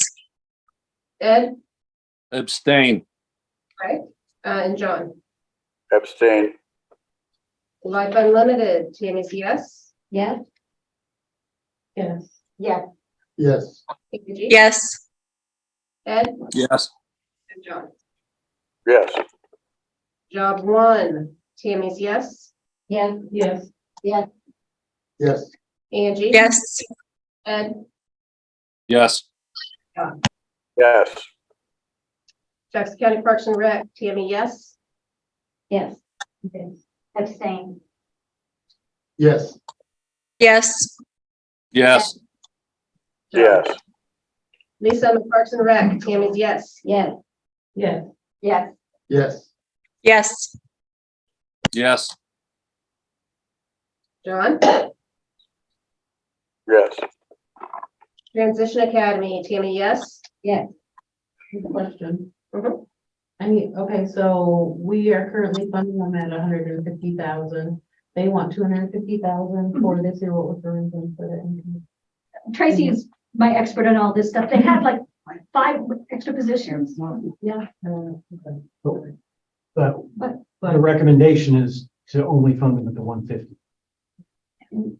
Ed? Abstain. Right. And John? Abstain. Life Unlimited, Tammy's yes. Yes. Yes. Yes. Yes. Angie? Yes. Ed? Yes. And John? Yes. Job 1, Tammy's yes. Yes. Yes. Yes. Yes. Angie? Yes. Ed? Yes. Yes. Jackson County Parks and Rec, Tammy, yes. Yes. Abstain. Yes. Yes. Yes. Yes. Lisa on the Parks and Rec, Tammy's yes. Yes. Yes. Yes. Yes. Yes. Yes. John? Yes. Transition Academy, Tammy, yes. Yes. Question. Mhm. I mean, okay, so we are currently funding them at 150,000. They want 250,000 for this year. What was the reason for that? Tracy is my expert on all this stuff. They had like 5 extra positions. Yeah. But But- the recommendation is to only fund them at the 150.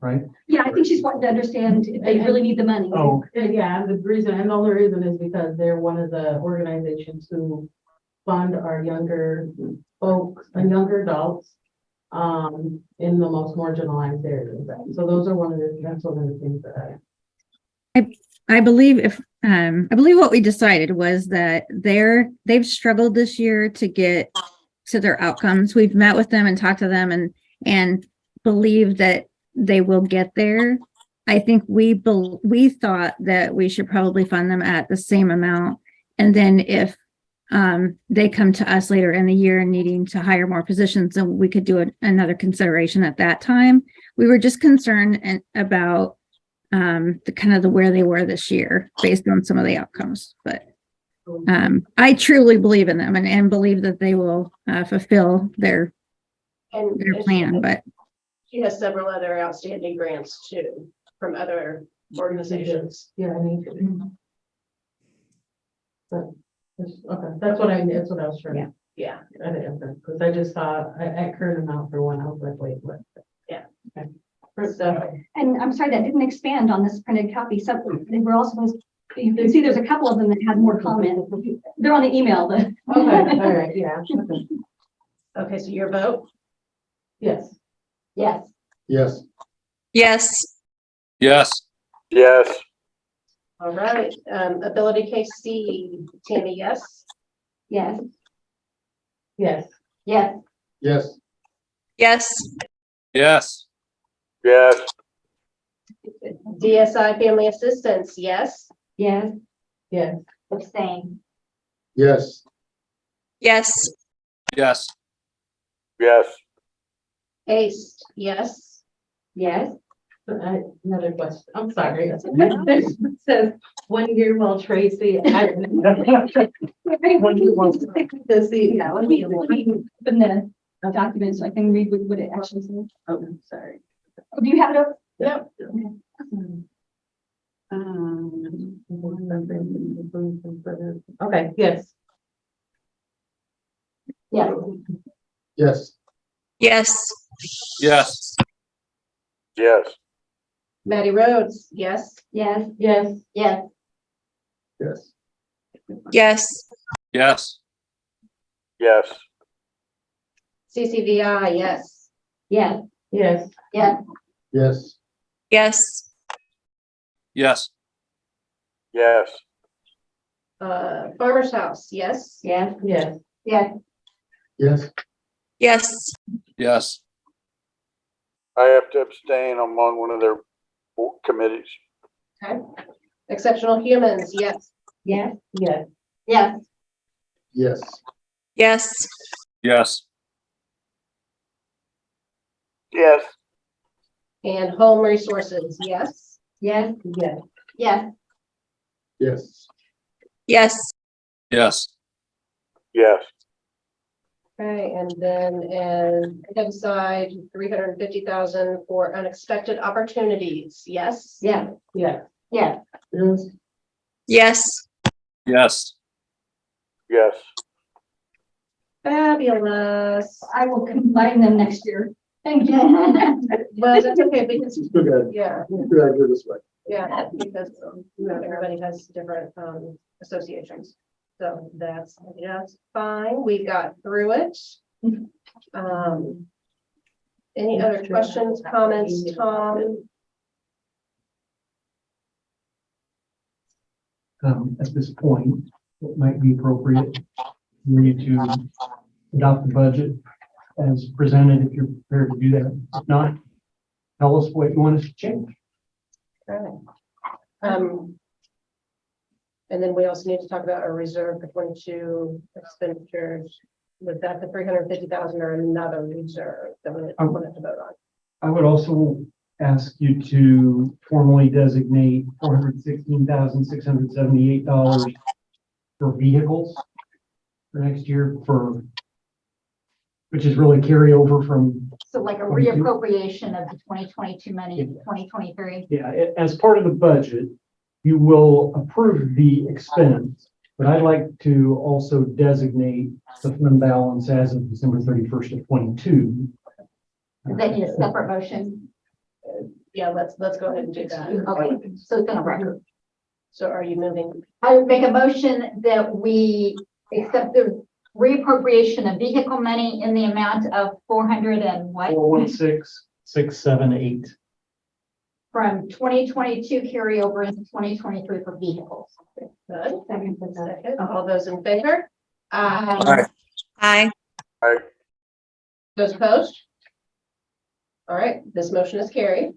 Right? Yeah, I think she's wanting to understand if they really need the money. Oh, Yeah, the reason, and the only reason is because they're one of the organizations who fund our younger folks and younger adults in the most marginalized areas. So those are that's one of the things that I believe I believe what we decided was that they've struggled this year to get to their outcomes. We've met with them and talked to them and believe that they will get there. I think we thought that we should probably fund them at the same amount. And then if they come to us later in the year and needing to hire more positions, then we could do another consideration at that time. We were just concerned about the kind of where they were this year based on some of the outcomes. But I truly believe in them and believe that they will fulfill their And plan. But she has several other outstanding grants too, from other organizations. yeah, I mean. But, okay, that's what I was trying. Yeah. Because I just saw at current amount for one, I was like, wait, what? Yeah. Okay. So, And I'm sorry, that didn't expand on this printed copy. So they were all supposed You can see there's a couple of them that had more comments. They're on the email, but. Okay, all right, yeah, okay. Okay, so your vote? Yes. Yes. Yes. Yes. Yes. Yes. All right, ability case C, Tammy, yes? Yes. Yes. Yes. Yes. Yes. Yes. Yes. DSI family assistance, yes? Yes. Yes. Abstain. Yes. Yes. Yes. Yes. ACE, yes? Yes. Another question, I'm sorry. It says 1 year while Tracy. To see, yeah, let me. Open the document so I can read what it actually says. Oh, sorry. Oh, do you have it up? Yep. Okay, yes. Yes. Yes. Yes. Yes. Yes. Maddie Rhodes, yes? Yes. Yes. Yes. Yes. Yes. Yes. Yes. CCVI, yes? Yes. Yes. Yes. Yes. Yes. Yes. Yes. Farmer's House, yes? Yes. Yes. Yes. Yes. Yes. Yes. I have to abstain. I'm on one of their committees. Okay. Exceptional Humans, yes? Yes. Yes. Yes. Yes. Yes. Yes. Yes. And Home Resources, yes? Yes. Yes. Yes. Yes. Yes. Yes. Yes. Okay, and then, head side, 350,000 for unexpected opportunities, yes? Yes. Yes. Yes. Yes. Yes. Yes. Yes. Fabulous. I will combine them next year. Thank you. Well, that's okay, because, Still good. yeah, Good idea this way. yeah, because, everybody has different, associations. So that's just fine. We got through it. Any other questions, comments, Tom? At this point, it might be appropriate for you to adopt the budget as presented if you're prepared to do that. If not, tell us what you want us to change. Okay. And then we also need to talk about our reserve for 22 expenditures. Was that the 350,000 or another reserve that we wanted to vote on? I would also ask you to formally designate $416,678 for vehicles for next year which is really carryover from, So like a reappropriation of the 2022 money in 2023. as part of the budget, you will approve the expense, but I'd like to also designate the fund balance as of December 31st of 22. Does that need a separate motion? Yeah, let's go ahead and do that. Okay, so it's on a record. So are you moving? I would make a motion that we accept the reappropriation of vehicle money in the amount of 400 and what? 416,678. From 2022 carryover into 2023 for vehicles. Good. Second. All those in favor? Aye. Those opposed? All right, this motion is carried.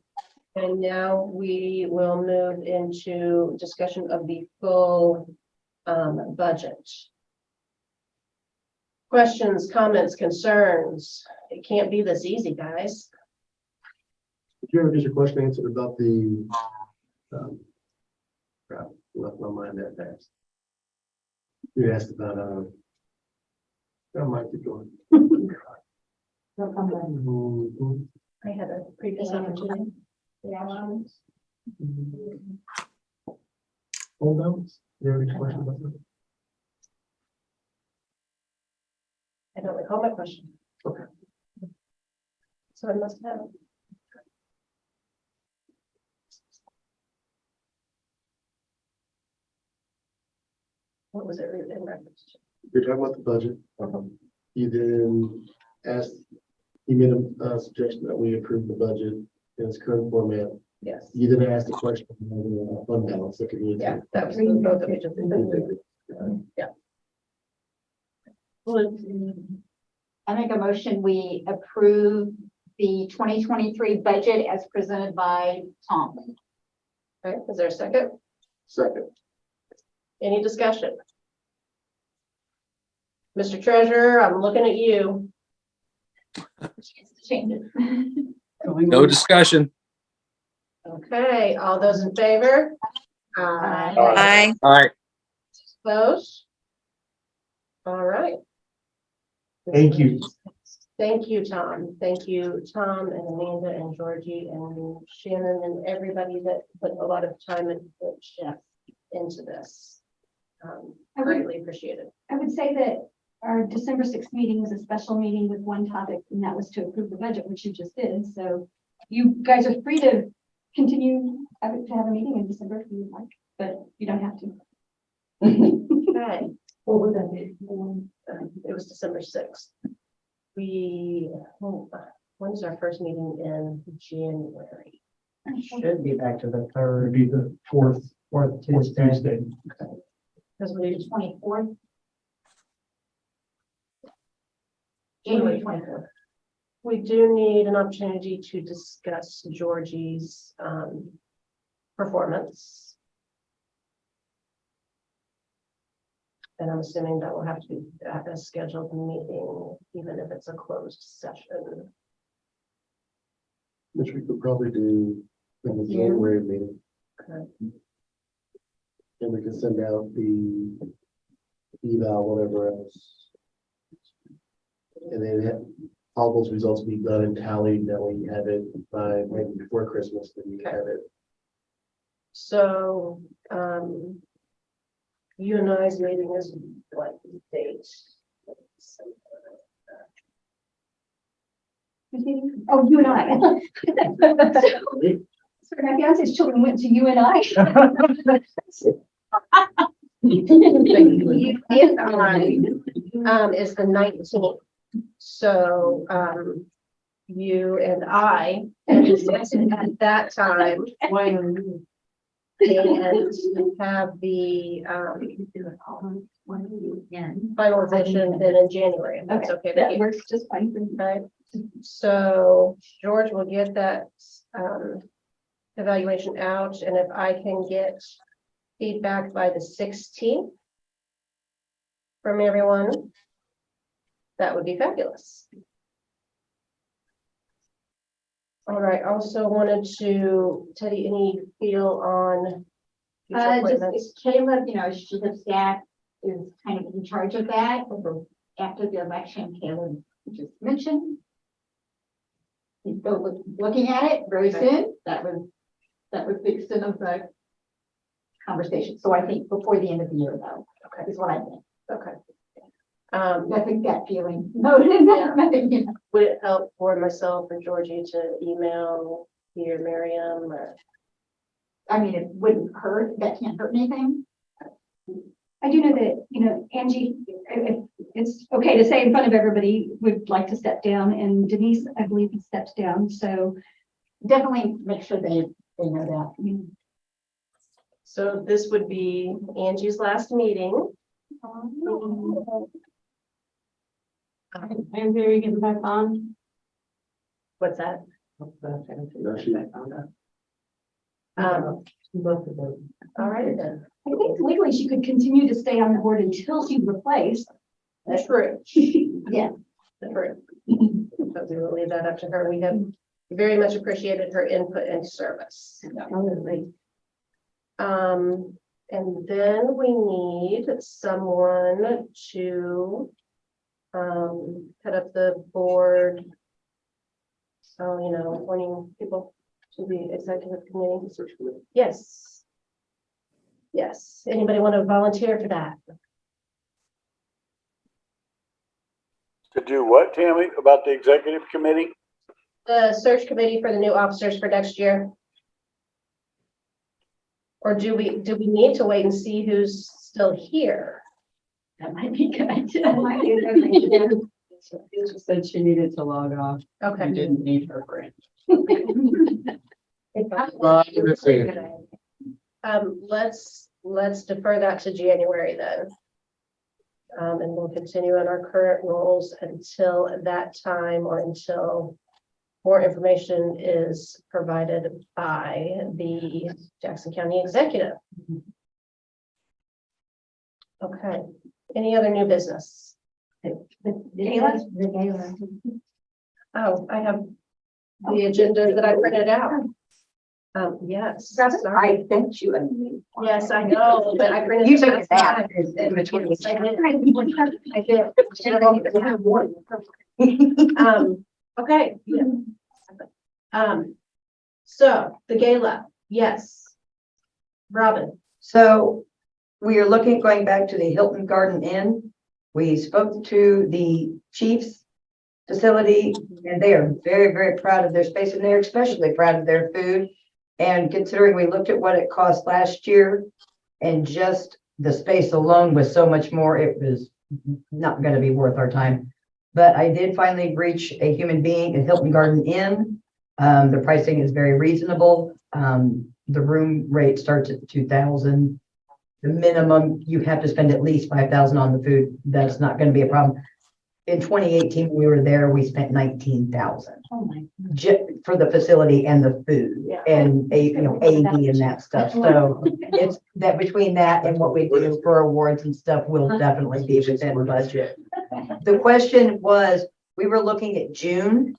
And now we will move into discussion of the full budget. Questions, comments, concerns? It can't be this easy, guys. Did you ever get your question answered about the, crap, left my mind that fast. You asked about, I might keep going. I had a previous opportunity. Hold on. You ever get your question about that? I don't recall my question. Okay. So I must have. What was it in reference to? You're talking about the budget. You then asked, you made a suggestion that we approve the budget in its current format. Yes. You then asked a question on the fund balance that could be. Yeah, that was the vote that we just did. I make a motion, we approve the 2023 budget as presented by Tom. Okay, is there a second? Second. Any discussion? Mr. Treasurer, I'm looking at you. Change it. No discussion. Okay, all those in favor? Aye. All right. Opposed? All right. Thank you. Thank you, Tom. Thank you, Tom and Amanda and Georgie and Shannon and everybody that put a lot of time and into this. Greatly appreciated. I would say that our December 6th meeting was a special meeting with one topic, and that was to approve the budget, which you just did. So you guys are free to continue to have a meeting in December if you would like, but you don't have to. Okay, What would that be? it was December 6th. When's our first meeting in January? Should be back to the third. Would be the fourth Tuesday. Because we 24th. January 24th. We do need an opportunity to discuss Georgie's performance. And I'm assuming that will have to be at a scheduled meeting, even if it's a closed session. Which we could probably do in the Yeah. January meeting. Okay. And we can send out the eval, whatever else. And then all those results be done and tallied, that we have it by maybe before Christmas, then you have it. So, you and I's meeting is what date? Oh, you and I. Sorry, my fiance's children went to you and I. Is the 19th. So, you and I, and at that time, and have the, finalization then in January, if that's okay with That you. works just fine for me. Right, so George will get that, evaluation out, and if I can get feedback by the 16th from everyone, that would be fabulous. All right, also wanted to, Teddy, any feel on future appointments? Just Caleb, she the staff is kind of in charge of that. After the election, Caleb just mentioned. He's still looking at it very soon. That was the extent of the conversation. So I think before the end of the year, though, is what I think. Okay. Nothing that feeling. No, nothing. Would it help for myself or Georgie to email either Miriam or? I mean, it wouldn't hurt. That can't hurt anything. I do know that, Angie, if it's okay to say in front of everybody, would like to step down, and Denise, I believe, has stepped down, so. Definitely make sure they know that. So this would be Angie's last meeting. And are you getting back on? What's that? No, she- Both of them. All right then. I think legally she could continue to stay on the board until she's replaced. That's true. Yeah. True. But we will leave that up to her. We have very much appreciated her input and service. And then we need someone to head up the board. So, appointing people to the executive committee. Yes. Yes. Anybody want to volunteer for that? To do what, Tammy, about the executive committee? The search committee for the new officers for next year? Or do we need to wait and see who's still here? That might be good. That might be a good idea. She said she needed to log off. I Okay. didn't need her brain. Let's defer that to January then. And we'll continue on our current roles until that time or until more information is provided by the Jackson County Executive. Okay, any other new business? The gala. Oh, I have the agenda that I printed out. Yes, sorry. I sent you a. Yes, I know, but I printed. You it took out it out. in between. I did. Okay. So the gala, yes. Robin, So we are looking at going back to the Hilton Garden Inn. We spoke to the chief's facility and they are very, very proud of their space and they're especially proud of their food. And considering we looked at what it cost last year and just the space alone was so much more, it was not going to be worth our time. But I did finally reach a human being at Hilton Garden Inn. The pricing is very reasonable. The room rate starts at 2,000. The minimum, you have to spend at least 5,000 on the food. That's not going to be a problem. In 2018, when we were there, we spent 19,000 Oh my. for the facility and the food Yeah. and AD and that stuff. So it's that between that and what we do for awards and stuff will definitely be within budget. The question was, we were looking at June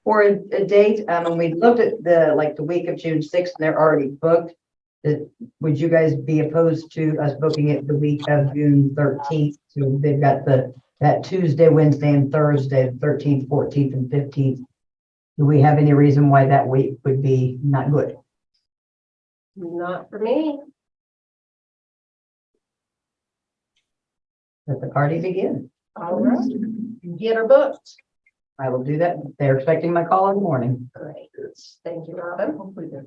for a date, and we looked at the week of June 6th, and they're already booked. Would you guys be opposed to us booking it the week of June 13th? So they've got that Tuesday, Wednesday, and Thursday, the 13th, 14th, and 15th. Do we have any reason why that week would be not good? not for me. Let the party begin. All right, get her booked. I will do that. They're expecting my call in the morning. Great, thank you, Robin. Hopefully they're.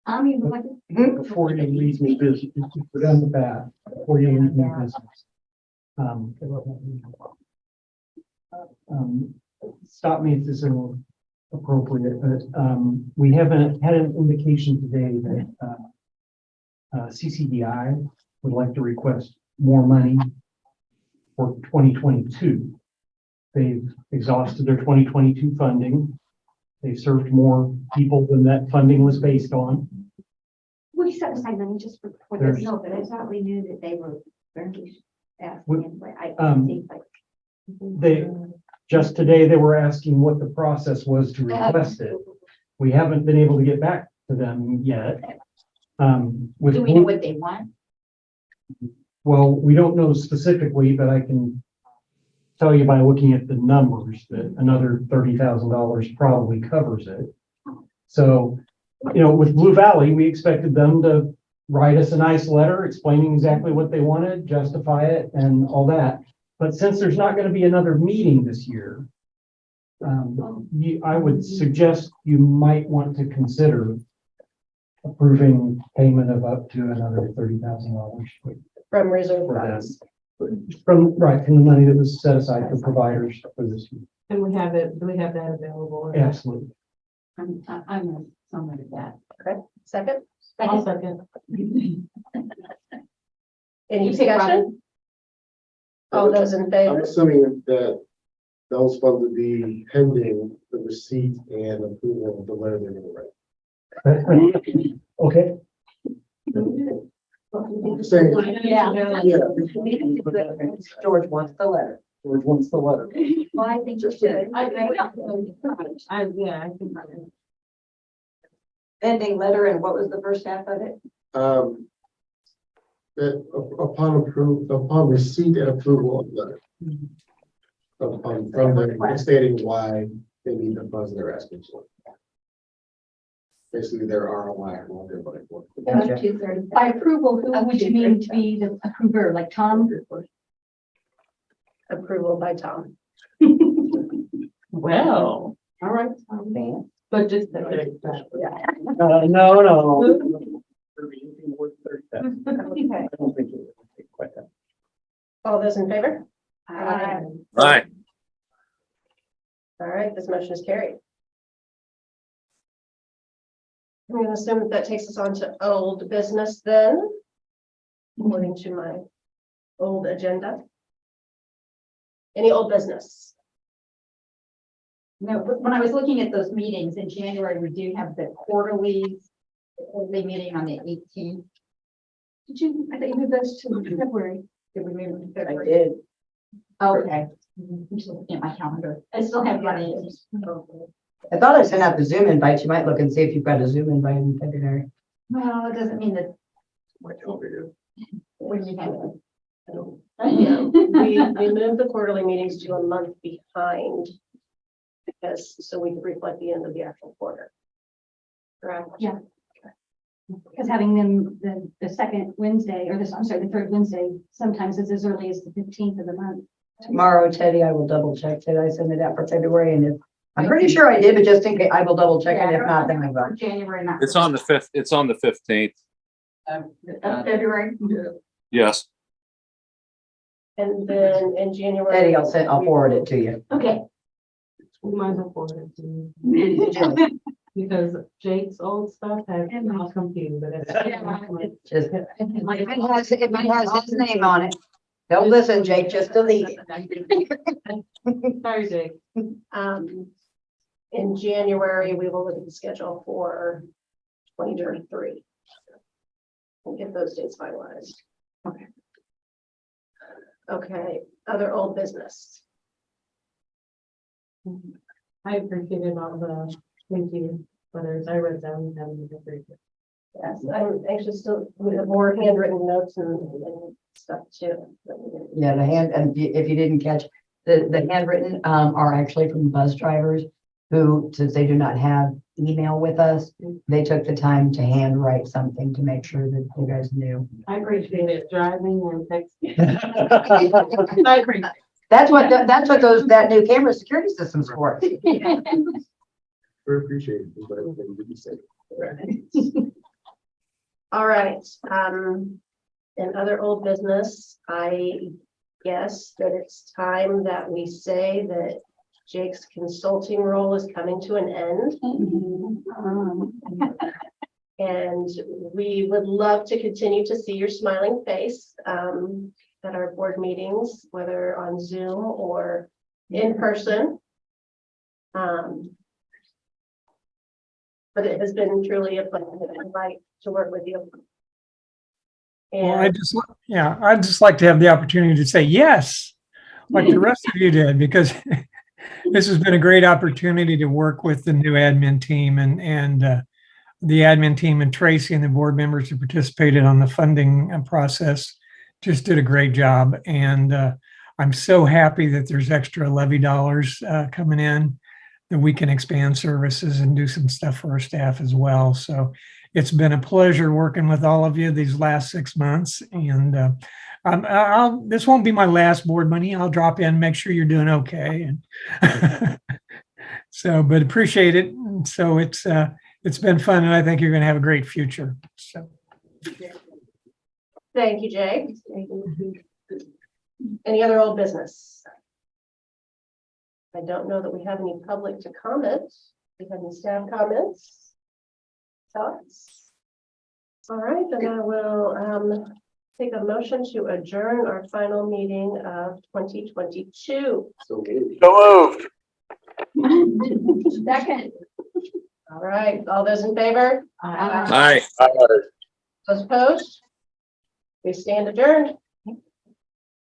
Before you leave me business, put on the bat, before you leave me business. Stop me if this is appropriate, but we haven't had an indication today that CCDI would like to request more money for 2022. They've exhausted their 2022 funding. They've served more people than that funding was based on. We set aside money just for There's- this. No, but I thought we knew that they were very asking. But I Um, think like. They, just today, they were asking what the process was to request it. We haven't been able to get back to them yet. With Do we know what they want? Well, we don't know specifically, but I can tell you by looking at the numbers that another $30,000 probably covers it. So, with Blue Valley, we expected them to write us a nice letter explaining exactly what they wanted, justify it and all that. But since there's not going to be another meeting this year, I would suggest you might want to consider approving payment of up to another $30,000 From reserve for them. funds. From the money that was set aside for providers for this year. And do we have that available? Absolutely. I'm somewhere to that. Second, I'll second. any You pick discussion? All those in I'm favor? assuming that those funds would be pending the receipt and approval of the letter they're gonna write. Okay. Saying, Yeah. George wants the letter. George wants the letter. Well, I think you should. I think Pending letter, and what was the first half of it? that upon receipt and approval of the letter. From the stating why they need the funds they're asking for. Basically, their ROI for what they're voting for. Gotcha. By approval, who would you mean to be the approver, like Tom? Approval by Tom. Well, all right, but just. Okay. No. Okay. I don't think it would take quite that. All those in favor? Aye. Aye. All right, this motion is carried. I'm going to assume that takes us on to old business then, according to my old agenda. Any old business? No, but when I was looking at those meetings in January, we do have the quarterly meeting on the 18th. Did you, I think you moved those to February. Did we move to I February? did. Okay. I'm just looking at my calendar. I still have money. I thought I sent out the Zoom invite. You might look and see if you've got a Zoom invite in February. Well, it doesn't mean that. My calendar. When you have it. Yeah, we moved the quarterly meetings to a month behind. Because, so we could reflect the end of the actual quarter. Correct? Yeah. Because having them the second Wednesday, or this, I'm sorry, the third Wednesday, sometimes it's as early as the 15th of the month. Tomorrow, Teddy, I will double check. Did I send it out for February? And if, I'm pretty sure I did, but just in case, I will double check it. If not, then I will. January, not. It's on the 5th. It's on the 15th. February. Yes. And then in January. Teddy, I'll forward it to you. Okay. We might as well forward it to you. Because Jake's old stuff has not confused, but it's. Just, if it has his name on it. Don't listen, Jake, just delete it. Sorry, Jake. In January, we will look at the schedule for 2023. We'll get those dates finalized. Okay. Okay, other old business. I appreciated all the, thank you, letters. I read them and agreed. Yes, I'm anxious to, we have more handwritten notes and stuff too. Yeah, the hand, and if you didn't catch, the handwritten, are actually from bus drivers who, since they do not have email with us, they took the time to handwrite something to make sure that you guys knew. I appreciate it, driving and texting. I appreciate it. That's what, that new camera security system's for. We appreciate it, but everything you said. All right, in other old business, I guess that it's time that we say that Jake's consulting role is coming to an end. And we would love to continue to see your smiling face at our board meetings, whether on Zoom or in person. But it has been truly a pleasure and like to work with you. Well, And I'd just like to have the opportunity to say yes, like the rest of you did, because this has been a great opportunity to work with the new admin team and the admin team and Tracy and the board members who participated on the funding process just did a great job. And I'm so happy that there's extra levy dollars coming in, that we can expand services and do some stuff for our staff as well. So it's been a pleasure working with all of you these last 6 months. And this won't be my last board money. I'll drop in, make sure you're doing okay. And so, but appreciate it. And so it's been fun, and I think you're going to have a great future. So. thank you, Jake. Any other old business? I don't know that we have any public to comment. Do you have any staff comments? Thoughts? All right, then I will take a motion to adjourn our final meeting of 2022. So maybe. So moved. Second. All right, all those in favor? Aye. Those opposed? We stand adjourned.